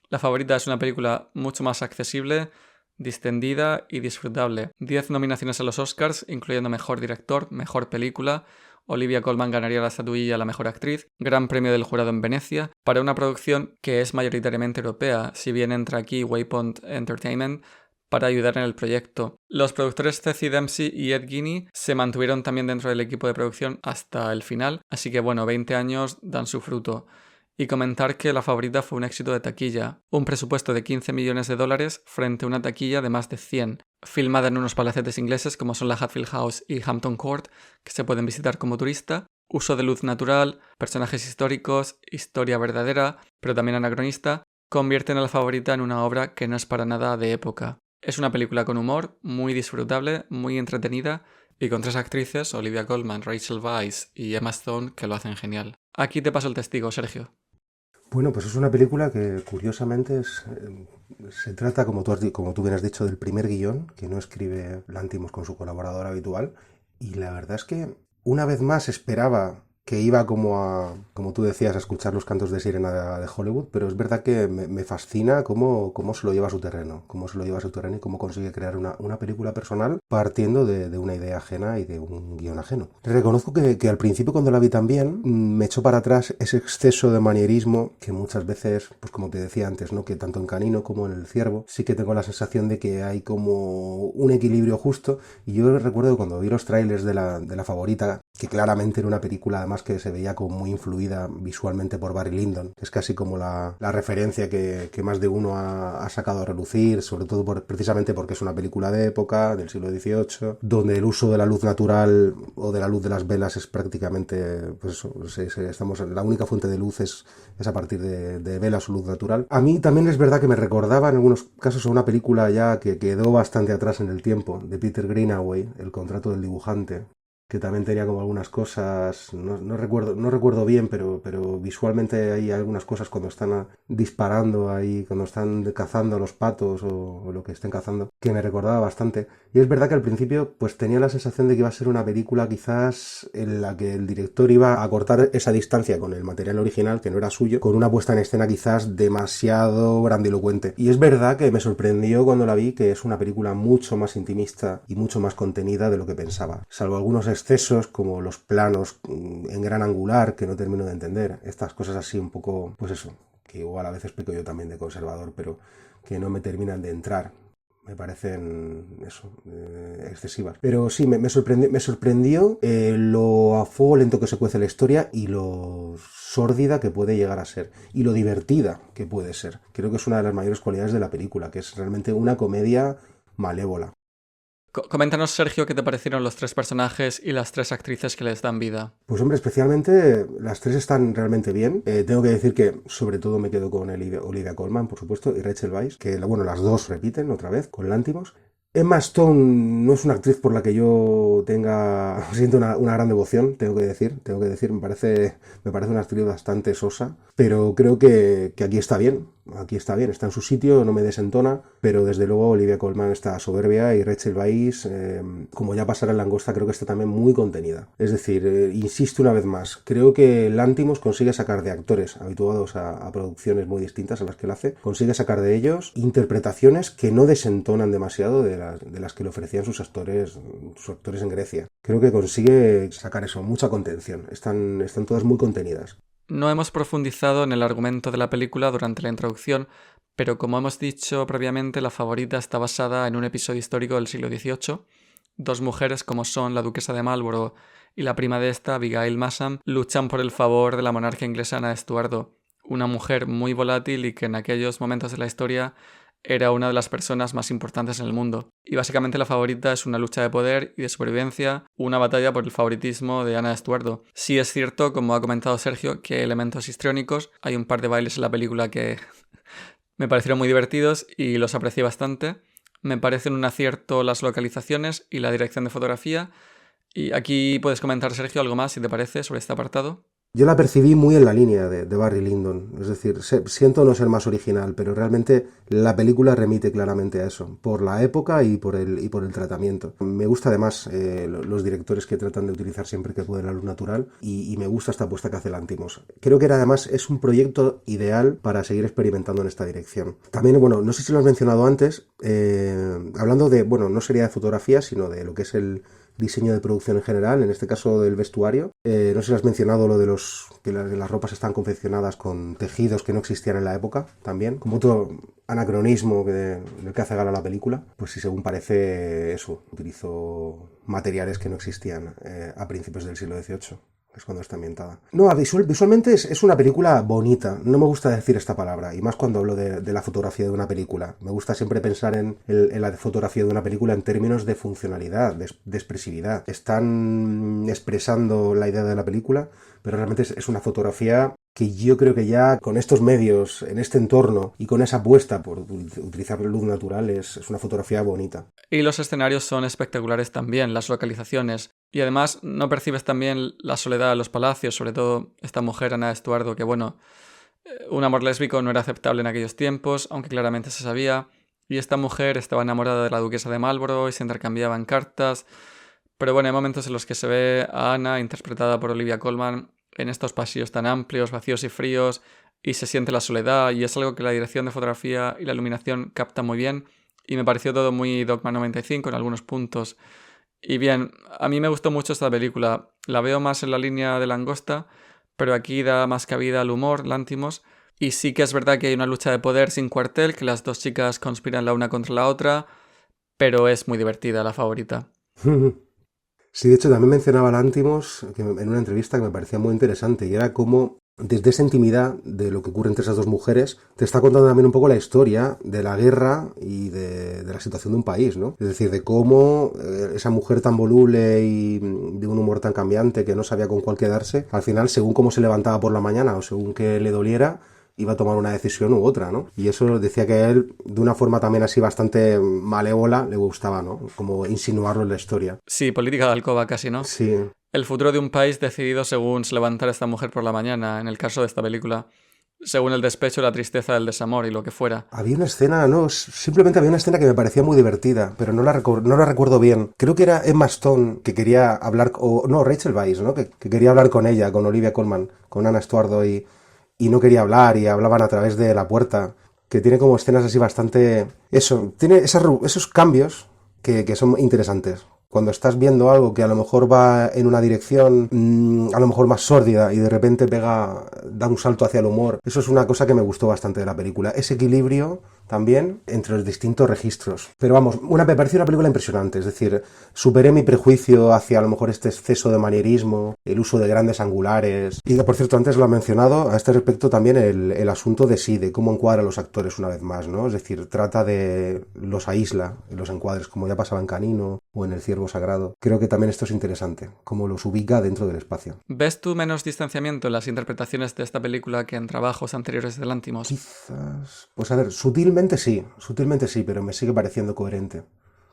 La Favorita es una película mucho más accesible, distendida y disfrutable. 10 nominaciones a los Oscars, incluyendo Mejor Director, Mejor Película. Olivia Colman ganaría la estatuilla a la mejor actriz, Gran Premio del Jurado en Venecia, para una producción que es mayoritariamente europea, si bien entra aquí Waypoint Entertainment para ayudar en el proyecto. Los productores Ceci Dempsey y Ed Guiney se mantuvieron también dentro del equipo de producción hasta el final, así que bueno, 20 años dan su fruto. Y comentar que La Favorita fue un éxito de taquilla, un presupuesto de $15 millones frente a una taquilla de más de 100, filmada en unos palacetes ingleses como son la Hatfield House y Hampton Court, que se pueden visitar como turista, uso de luz natural, personajes históricos, historia verdadera, pero también anacronista, convierten a La Favorita en una obra que no es para nada de época. Es una película con humor, muy disfrutable, muy entretenida, y con 3 actrices, Olivia Colman, Rachel Weisz y Emma Stone, que lo hacen genial. Aquí te paso el testigo, Sergio. Bueno, pues es una película que curiosamente se trata, como tú bien has dicho, del primer guión que no escribe Lanthimos con su colaborador habitual. Y la verdad es que una vez más esperaba que iba como tú decías, a escuchar los cantos de sirena de Hollywood, pero es verdad que me fascina cómo se lo lleva a su terreno, y cómo consigue crear una película personal partiendo de una idea ajena y de un guión ajeno. Reconozco que al principio cuando la vi también me echó para atrás ese exceso de manierismo que muchas veces, pues como te decía antes, ¿no? Que tanto en Canino como en El Ciervo sí que tengo la sensación de que hay como un equilibrio justo, y yo recuerdo cuando vi los trailers de la Favorita, que claramente era una película además que se veía como muy influida visualmente por Barry Lyndon, que es casi como la referencia que más de uno ha sacado a relucir, sobre todo precisamente porque es una película de época, del siglo XVIII, donde el uso de la luz natural o de la luz de las velas es prácticamente, pues eso, la única fuente de luz es a partir de velas o luz natural. A mí también es verdad que me recordaba en algunos casos a una película ya que quedó bastante atrás en el tiempo, de Peter Greenaway, El contrato del dibujante, que también tenía como algunas cosas, no recuerdo bien, pero visualmente hay algunas cosas cuando están disparando ahí, cuando están cazando a los patos o lo que estén cazando, que me recordaba bastante. Y es verdad que al principio pues tenía la sensación de que iba a ser una película quizás en la que el director iba a cortar esa distancia con el material original, que no era suyo, con una puesta en escena quizás demasiado grandilocuente. Y es verdad que me sorprendió cuando la vi, que es una película mucho más intimista y mucho más contenida de lo que pensaba, salvo algunos excesos como los planos en gran angular que no termino de entender, estas cosas así un poco, pues eso, que igual a veces peco yo también de conservador, pero que no me terminan de entrar. me parecen excesivas. Pero sí, me sorprendió lo a fuego lento que se cuece la historia y lo sórdida que puede llegar a ser y lo divertida que puede ser. Creo que es una de las mayores cualidades de la película, que es realmente una comedia malévola. Coméntanos, Sergio, qué te parecieron los 3 personajes y las 3 actrices que les dan vida. Pues hombre, especialmente las 3 están realmente bien. Tengo que decir que sobre todo me quedo con Olivia Colman, por supuesto, y Rachel Weisz, que bueno, las dos repiten otra vez con Lanthimos. Emma Stone no es una actriz por la que yo siento una gran devoción, tengo que decir, me parece una actriz bastante sosa, pero creo que aquí está bien, está en su sitio, no me desentona, pero desde luego Olivia Colman está soberbia y Rachel Weisz, como ya pasará en Langosta, creo que está también muy contenida. Es decir, insisto una vez más, creo que Lanthimos consigue sacar de actores habituados a producciones muy distintas a las que él hace, consigue sacar de ellos interpretaciones que no desentonan demasiado de las que le ofrecían sus actores en Grecia. Creo que consigue sacar eso, mucha contención. Están todas muy contenidas. No hemos profundizado en el argumento de la película durante la introducción, pero como hemos dicho previamente, La Favorita está basada en un episodio histórico del siglo XVIII. 2 mujeres como son la duquesa de Marlborough y la prima de esta, Abigail Masham, luchan por el favor de la monarquía inglesa Ana Estuardo, una mujer muy volátil y que en aquellos momentos de la historia era una de las personas más importantes en el mundo. Y básicamente La Favorita es una lucha de poder y de supervivencia, una batalla por el favoritismo de Ana Estuardo. Sí es cierto, como ha comentado Sergio, que hay elementos histriónicos. Hay un par de bailes en la película que me parecieron muy divertidos y los aprecié bastante. Me parecen un acierto las localizaciones y la dirección de fotografía. Y aquí puedes comentar, Sergio, algo más, si te parece, sobre este apartado. Yo la percibí muy en la línea de Barry Lyndon, es decir, siento no ser más original, pero realmente la película remite claramente a eso, por la época y por el tratamiento. Me gusta además los directores que tratan de utilizar siempre que pueden la luz natural y me gusta esta apuesta que hace Lanthimos. Creo que además es un proyecto ideal para seguir experimentando en esta dirección. También, bueno, no sé si lo has mencionado antes, hablando de, bueno, no sería de fotografía, sino de lo que es el diseño de producción en general, en este caso del vestuario. No sé si has mencionado lo de que las ropas están confeccionadas con tejidos que no existían en la época, también, como otro anacronismo del que hace gala la película. Pues sí, según parece eso, utilizó materiales que no existían a principios del siglo XVIII. Es cuando está ambientada. No, visualmente es una película bonita. No me gusta decir esta palabra, y más cuando hablo de la fotografía de una película. Me gusta siempre pensar en la fotografía de una película en términos de funcionalidad, de expresividad. Están expresando la idea de la película, pero realmente es una fotografía que yo creo que ya con estos medios, en este entorno y con esa apuesta por utilizar la luz natural es una fotografía bonita. Y los escenarios son espectaculares también, las localizaciones. Y además no percibes también la soledad de los palacios, sobre todo esta mujer, Ana Estuardo, que bueno, un amor lésbico no era aceptable en aquellos tiempos, aunque claramente se sabía. Y esta mujer estaba enamorada de la duquesa de Marlborough y se intercambiaban cartas. Pero bueno, hay momentos en los que se ve a Ana, interpretada por Olivia Colman, en estos pasillos tan amplios, vacíos y fríos, y se siente la soledad, y es algo que la dirección de fotografía y la iluminación captan muy bien, y me pareció todo muy Dogma 95 en algunos puntos. Y bien, a mí me gustó mucho esta película, la veo más en la línea de Langosta, pero aquí da más cabida al humor, Lanthimos, y sí que es verdad que hay una lucha de poder sin cuartel, que las 2 chicas conspiran la una contra la otra, pero es muy divertida, La Favorita. Sí, de hecho también mencionaba Lanthimos en una entrevista que me parecía muy interesante, y era como desde esa intimidad de lo que ocurre entre esas 2 mujeres, te está contando también un poco la historia de la guerra y de la situación de un país, ¿no? Es decir, de cómo esa mujer tan voluble y de un humor tan cambiante que no sabía con cuál quedarse, al final, según cómo se levantaba por la mañana o según que le doliera, iba a tomar una decisión u otra, ¿no? Y eso decía que a él, de una forma también así bastante malévola, le gustaba, ¿no? Como insinuarlo en la historia. Sí, política de alcoba casi, ¿no? Sí. El futuro de un país decidido según se levantara esta mujer por la mañana, en el caso de esta película, según el despecho, la tristeza, el desamor y lo que fuera. Había una escena, no, simplemente había una escena que me parecía muy divertida, pero no la recuerdo bien. Creo que era Emma Stone que quería hablar, Rachel Weisz, ¿no? Que quería hablar con ella, con Olivia Colman, con Ana Estuardo y no quería hablar y hablaban a través de la puerta, que tiene como escenas así bastante... Eso, tiene esos cambios que son interesantes. Cuando estás viendo algo que a lo mejor va en una dirección a lo mejor más sórdida y de repente da un salto hacia el humor, eso es una cosa que me gustó bastante de la película. Ese equilibrio también entre los distintos registros. Pero vamos, me pareció una película impresionante, es decir, superé mi prejuicio hacia a lo mejor este exceso de manierismo, el uso de grandes angulares. Y por cierto, antes lo he mencionado, a este respecto también el asunto de cómo encuadra a los actores una vez más, ¿no? Es decir, trata los aísla en los encuadres, como ya pasaba en Canino o en El Ciervo Sagrado. Creo que también esto es interesante, cómo los ubica dentro del espacio. ¿Ves tú menos distanciamiento en las interpretaciones de esta película que en trabajos anteriores de Lántimos? Quizás, pues a ver, sutilmente sí, pero me sigue pareciendo coherente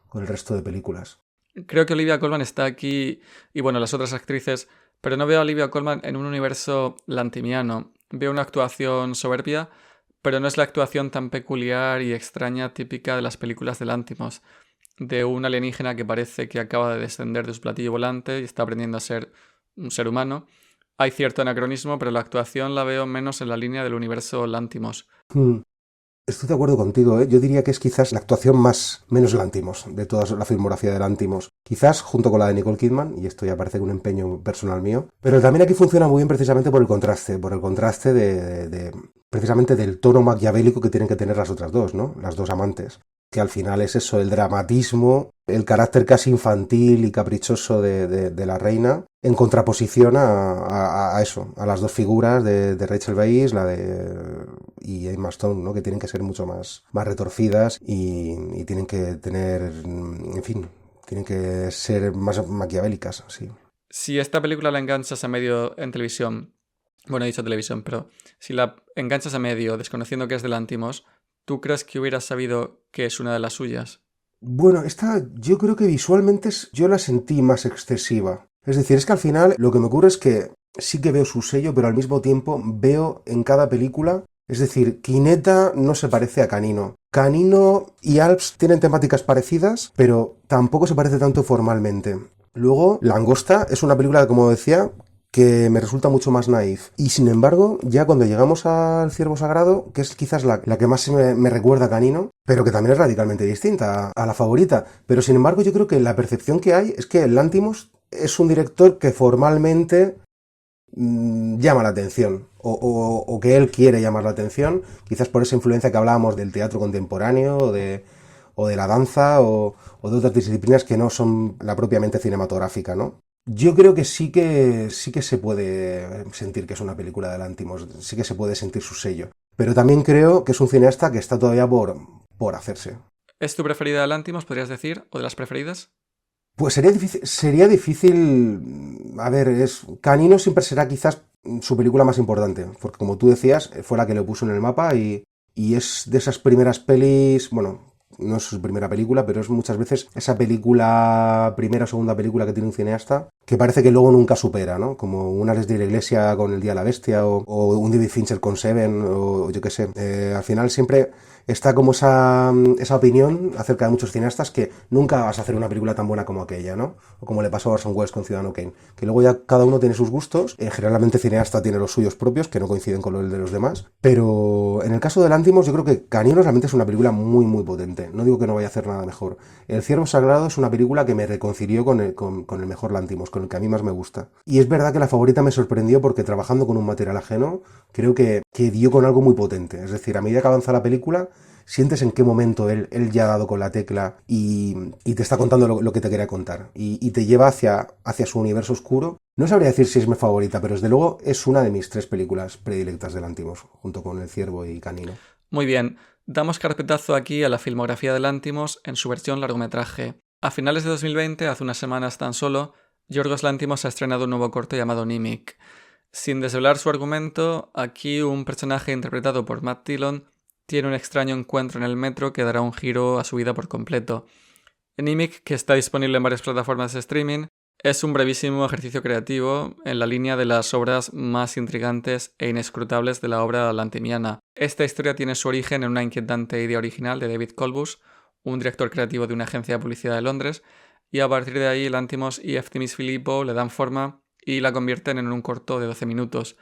con el resto de películas. Creo que Olivia Colman está aquí, y bueno, las otras actrices, pero no veo a Olivia Colman en un universo lantimiano. Veo una actuación soberbia, pero no es la actuación tan peculiar y extraña típica de las películas de Lántimos, de un alienígena que parece que acaba de descender de su platillo volante y está aprendiendo a ser un ser humano. Hay cierto anacronismo, pero la actuación la veo menos en la línea del universo Lántimos. Estoy de acuerdo contigo, ¿eh? Yo diría que es quizás la actuación menos Lántimos de toda la filmografía de Lántimos. Quizás junto con la de Nicole Kidman, y esto ya parece que un empeño personal mío, pero también aquí funciona muy bien precisamente por el contraste precisamente del tono maquiavélico que tienen que tener las otras dos, ¿no? Las dos amantes. Que al final es eso, el dramatismo, el carácter casi infantil y caprichoso de la reina, en contraposición a eso, a las dos figuras de Rachel Weisz, y Emma Stone, ¿no? Que tienen que ser mucho más retorcidas y tienen que tener, en fin, tienen que ser más maquiavélicas, sí. Si esta película la enganchas a medio en televisión, bueno, he dicho televisión, pero si la enganchas a medio desconociendo que es de Lántimos, ¿tú crees que hubieras sabido que es una de las suyas? Bueno, esta yo creo que visualmente yo la sentí más excesiva. Es decir, es que al final lo que me ocurre es que sí que veo su sello, pero al mismo tiempo veo en cada película, es decir, Quineta no se parece a Canino. Canino y Alps tienen temáticas parecidas, pero tampoco se parece tanto formalmente. Luego, Langosta es una película, como decía, que me resulta mucho más naif. Y sin embargo, ya cuando llegamos al Ciervo Sagrado, que es quizás la que más me recuerda a Canino, pero que también es radicalmente distinta a la favorita. Pero sin embargo, yo creo que la percepción que hay es que Lántimos es un director que formalmente llama la atención, o que él quiere llamar la atención, quizás por esa influencia que hablábamos del teatro contemporáneo, o de la danza, o de otras disciplinas que no son la propiamente cinematográfica, ¿no? Yo creo que sí que se puede sentir que es una película de Lántimos, sí que se puede sentir su sello. Pero también creo que es un cineasta que está todavía por hacerse. ¿Es tu preferida de Lántimos, podrías decir? ¿O de las preferidas? Pues sería difícil. A ver, Canino siempre será quizás su película más importante, porque como tú decías, fue la que le puso en el mapa y es de esas primeras pelis, bueno, no es su primera película, pero es muchas veces esa primera o segunda película que tiene un cineasta, que parece que luego nunca supera, ¿no? Como un Ares de la Iglesia con El Día de la Bestia, o un David Fincher con Seven, o yo qué sé. Al final siempre está como esa opinión acerca de muchos cineastas que nunca vas a hacer una película tan buena como aquella, ¿no? O como le pasó a Orson Welles con Ciudadano Kane, que luego ya cada uno tiene sus gustos, generalmente el cineasta tiene los suyos propios, que no coinciden con los de los demás, pero en el caso de Lántimos yo creo que Canino realmente es una película muy muy potente, no digo que no vaya a hacer nada mejor. El Ciervo Sagrado es una película que me reconcilió con el mejor Lántimos, con el que a mí más me gusta. Y es verdad que La Favorita me sorprendió porque trabajando con un material ajeno, creo que dio con algo muy potente, es decir, a medida que avanza la película, sientes en qué momento él ya ha dado con la tecla y te está contando lo que te quería contar y te lleva hacia su universo oscuro. No sabría decir si es mi favorita, pero desde luego es una de mis 3 películas predilectas de Lántimos, junto con El Ciervo y Canino. Muy bien, damos carpetazo aquí a la filmografía de Lántimos en su versión largometraje. A finales de 2020, hace unas semanas tan solo, Yorgos Lántimos ha estrenado un nuevo corto llamado Nimic. Sin desvelar su argumento, aquí un personaje interpretado por Matt Dillon tiene un extraño encuentro en el metro que dará un giro a su vida por completo. Nimic, que está disponible en varias plataformas de streaming, es un brevísimo ejercicio creativo en la línea de las obras más intrigantes e inescrutables de la obra lantimiana. Esta historia tiene su origen en una inquietante idea original de David Colbus, un director creativo de una agencia de publicidad de Londres, y a partir de ahí Lántimos y Eftimis Filippo le dan forma y la convierten en un corto de 12 minutos.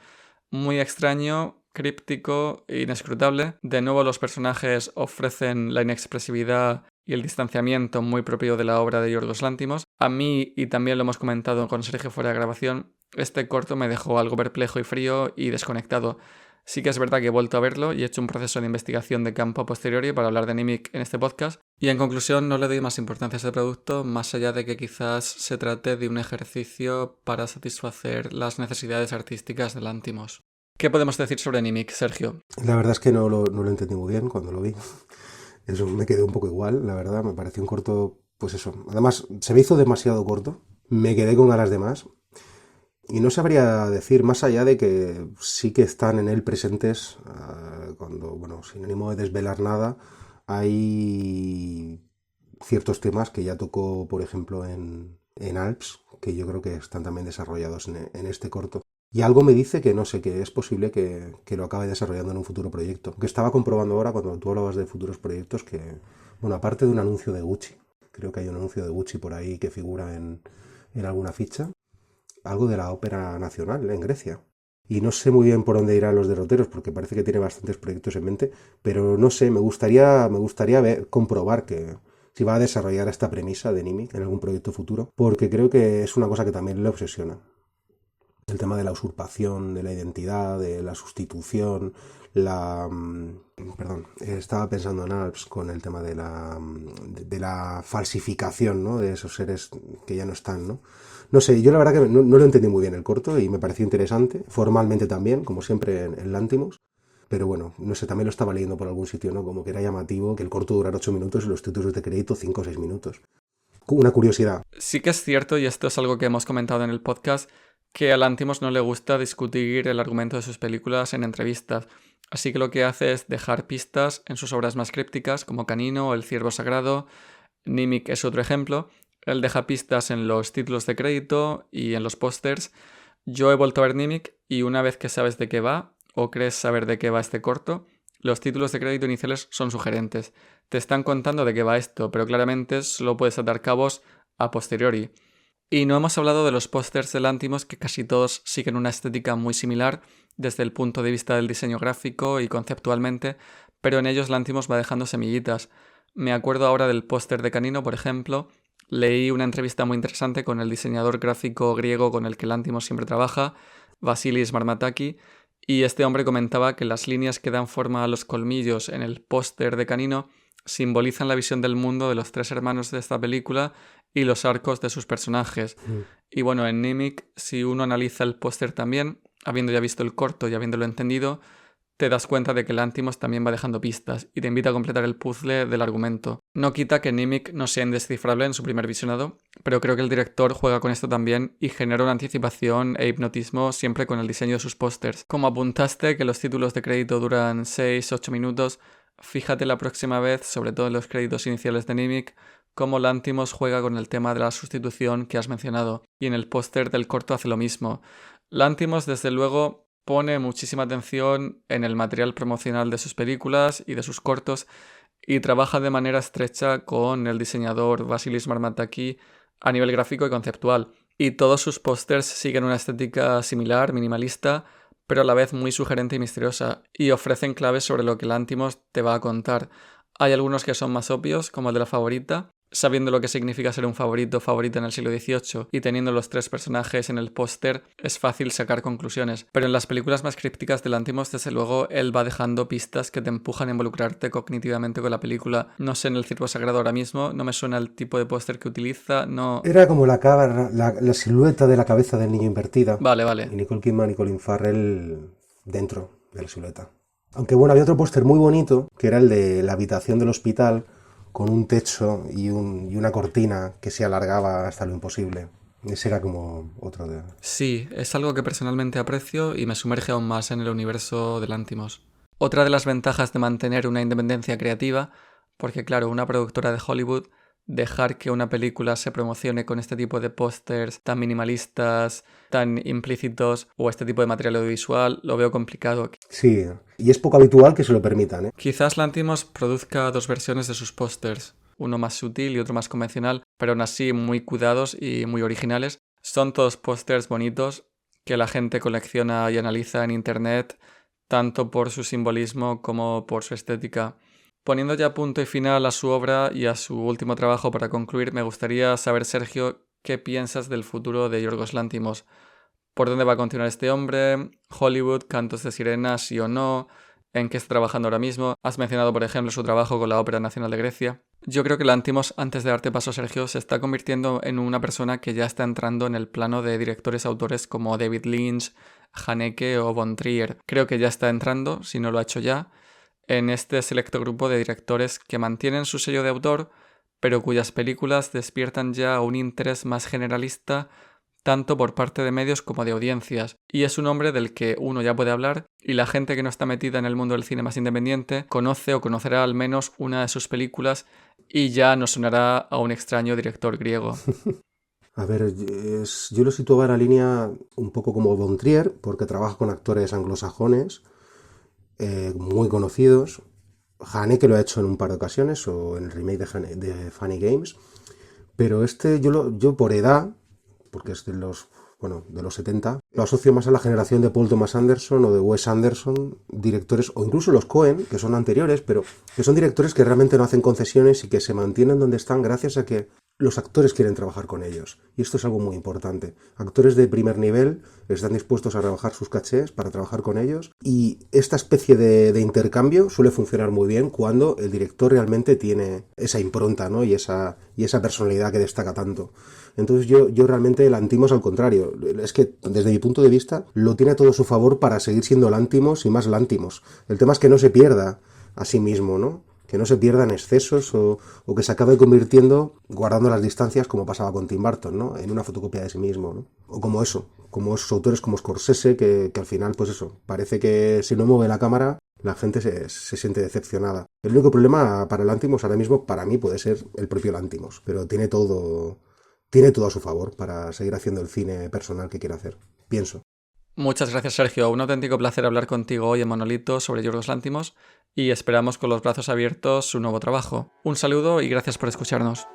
Muy extraño, críptico e inescrutable. De nuevo los personajes ofrecen la inexpresividad y el distanciamiento muy propio de la obra de Yorgos Lanthimos. A mí, y también lo hemos comentado con Sergio fuera de grabación, este corto me dejó algo perplejo y frío y desconectado. Sí que es verdad que he vuelto a verlo y he hecho un proceso de investigación de campo a posteriori para hablar de Nimic en este podcast. Y en conclusión, no le doy más importancia a este producto, más allá de que quizás se trate de un ejercicio para satisfacer las necesidades artísticas de Lanthimos. ¿Qué podemos decir sobre Nimic, Sergio? La verdad es que no lo entendí muy bien cuando lo vi. Eso me quedé un poco igual, la verdad. Me pareció un corto, pues eso. Además, se me hizo demasiado corto. Me quedé con ganas de más. Y no sabría decir, más allá de que sí que están en él presentes, cuando, bueno, sin ánimo de desvelar nada, hay ciertos temas que ya tocó, por ejemplo, en Alps, que yo creo que están también desarrollados en este corto. Y algo me dice que no sé, que es posible que lo acabe desarrollando en un futuro proyecto. Que estaba comprobando ahora, cuando tú hablabas de futuros proyectos, que, bueno, aparte de un anuncio de Gucci, creo que hay un anuncio de Gucci por ahí que figura en alguna ficha, algo de la Ópera Nacional en Grecia. Y no sé muy bien por dónde irán los derroteros, porque parece que tiene bastantes proyectos en mente, pero no sé, me gustaría comprobar que si va a desarrollar esta premisa de Nimic en algún proyecto futuro, porque creo que es una cosa que también le obsesiona. El tema de la usurpación, de la identidad, de la sustitución, estaba pensando en Alps con el tema de la falsificación, ¿no? De esos seres que ya no están, ¿no? No sé, yo la verdad que no lo entendí muy bien el corto y me pareció interesante, formalmente también, como siempre en Lanthimos, pero bueno, no sé, también lo estaba leyendo por algún sitio, ¿no? Como que era llamativo que el corto durara 8 minutos y los títulos de crédito 5 o 6 minutos. Una curiosidad. Sí que es cierto, y esto es algo que hemos comentado en el podcast, que a Lanthimos no le gusta discutir el argumento de sus películas en entrevistas, así que lo que hace es dejar pistas en sus obras más crípticas, como Canino o El ciervo sagrado. Nimic es otro ejemplo. Él deja pistas en los títulos de crédito y en los pósters. Yo he vuelto a ver Nimic y una vez que sabes de qué va, o crees saber de qué va este corto, los títulos de crédito iniciales son sugerentes. Te están contando de qué va esto, pero claramente solo puedes atar cabos a posteriori. Y no hemos hablado de los pósters de Lanthimos, que casi todos siguen una estética muy similar desde el punto de vista del diseño gráfico y conceptualmente, pero en ellos Lanthimos va dejando semillitas. Me acuerdo ahora del póster de Canino, por ejemplo. Leí una entrevista muy interesante con el diseñador gráfico griego con el que Lanthimos siempre trabaja, Vasilis Marmataki, y este hombre comentaba que las líneas que dan forma a los colmillos en el póster de Canino simbolizan la visión del mundo de los tres hermanos de esta película y los arcos de sus personajes. Y bueno, en Nimic, si uno analiza el póster también, habiendo ya visto el corto y habiéndolo entendido, te das cuenta de que Lanthimos también va dejando pistas y te invita a completar el puzzle del argumento. No quita que Nimic no sea indescifrable en su primer visionado, pero creo que el director juega con esto también y genera una anticipación e hipnotismo siempre con el diseño de sus pósters. Como apuntaste que los títulos de crédito duran 6-8 minutos, fíjate la próxima vez, sobre todo en los créditos iniciales de Nimic, cómo Lanthimos juega con el tema de la sustitución que has mencionado, y en el póster del corto hace lo mismo. Lanthimos, desde luego, pone muchísima atención en el material promocional de sus películas y de sus cortos y trabaja de manera estrecha con el diseñador Vasilis Marmataki a nivel gráfico y conceptual. Y todos sus pósters siguen una estética similar, minimalista, pero a la vez muy sugerente y misteriosa, y ofrecen claves sobre lo que Lanthimos te va a contar. Hay algunos que son más obvios, como el de la favorita. Sabiendo lo que significa ser un favorita en el siglo XVIII y teniendo los tres personajes en el póster, es fácil sacar conclusiones. Pero en las películas más crípticas de Lanthimos, desde luego, él va dejando pistas que te empujan a involucrarte cognitivamente con la película. No sé en el ciervo sagrado ahora mismo, no me suena el tipo de póster que utiliza, no... Era como la silueta de la cabeza del niño invertida. Vale. Y Nicole Kidman y Colin Farrell dentro de la silueta. Aunque bueno, había otro póster muy bonito, que era el de la habitación del hospital, con un techo y una cortina que se alargaba hasta lo imposible. Ese era como otro de... Sí, es algo que personalmente aprecio y me sumerge aún más en el universo de Lanthimos. Otra de las ventajas de mantener una independencia creativa, porque claro, una productora de Hollywood, dejar que una película se promocione con este tipo de pósters tan minimalistas, tan implícitos, o este tipo de material audiovisual, lo veo complicado. Sí, y es poco habitual que se lo permitan, ¿eh? Quizás Lanthimos produzca dos versiones de sus pósters, uno más sutil y otro más convencional, pero aún así muy cuidados y muy originales. Son todos pósters bonitos que la gente colecciona y analiza en internet, tanto por su simbolismo como por su estética. Poniendo ya punto y final a su obra y a su último trabajo para concluir, me gustaría saber, Sergio, qué piensas del futuro de Yorgos Lanthimos. ¿Por dónde va a continuar este hombre? ¿Hollywood? ¿Cantos de sirena? ¿Sí o no? ¿En qué está trabajando ahora mismo? Has mencionado, por ejemplo, su trabajo con la Ópera Nacional de Grecia. Yo creo que Lanthimos, antes de darte paso, Sergio, se está convirtiendo en una persona que ya está entrando en el plano de directores-autores como David Lynch, Haneke o Von Trier. Creo que ya está entrando, si no lo ha hecho ya, en este selecto grupo de directores que mantienen su sello de autor, pero cuyas películas despiertan ya un interés más generalista tanto por parte de medios como de audiencias, y es un hombre del que uno ya puede hablar y la gente que no está metida en el mundo del cine más independiente conoce o conocerá al menos una de sus películas y ya no sonará a un extraño director griego. A ver, yo lo situaba en la línea un poco como Von Trier, porque trabaja con actores anglosajones muy conocidos. Haneke lo ha hecho en un par de ocasiones, o en el remake de Funny Games, pero yo por edad, porque es de los 70, lo asocio más a la generación de Paul Thomas Anderson o de Wes Anderson, directores, o incluso los Coen, que son anteriores, pero que son directores que realmente no hacen concesiones y que se mantienen donde están gracias a que los actores quieren trabajar con ellos. Y esto es algo muy importante. Actores de primer nivel están dispuestos a rebajar sus cachés para trabajar con ellos, y esta especie de intercambio suele funcionar muy bien cuando el director realmente tiene esa impronta, ¿no? y esa personalidad que destaca tanto. Entonces yo realmente Lanthimos, al contrario, es que desde mi punto de vista lo tiene todo a su favor para seguir siendo Lanthimos y más Lanthimos. El tema es que no se pierda a sí mismo, ¿no? Que no se pierda en excesos o que se acabe convirtiendo, guardando las distancias, como pasaba con Tim Burton, ¿no? En una fotocopia de sí mismo, ¿no? O como esos autores como Scorsese, que al final, pues eso, parece que si no mueve la cámara, la gente se siente decepcionada. El único problema para Lanthimos ahora mismo, para mí, puede ser el propio Lanthimos, pero tiene todo a su favor para seguir haciendo el cine personal que quiere hacer, pienso. Muchas gracias, Sergio. Un auténtico placer hablar contigo hoy en Monolito sobre Yorgos Lanthimos y esperamos con los brazos abiertos su nuevo trabajo. Un saludo y gracias por escucharnos.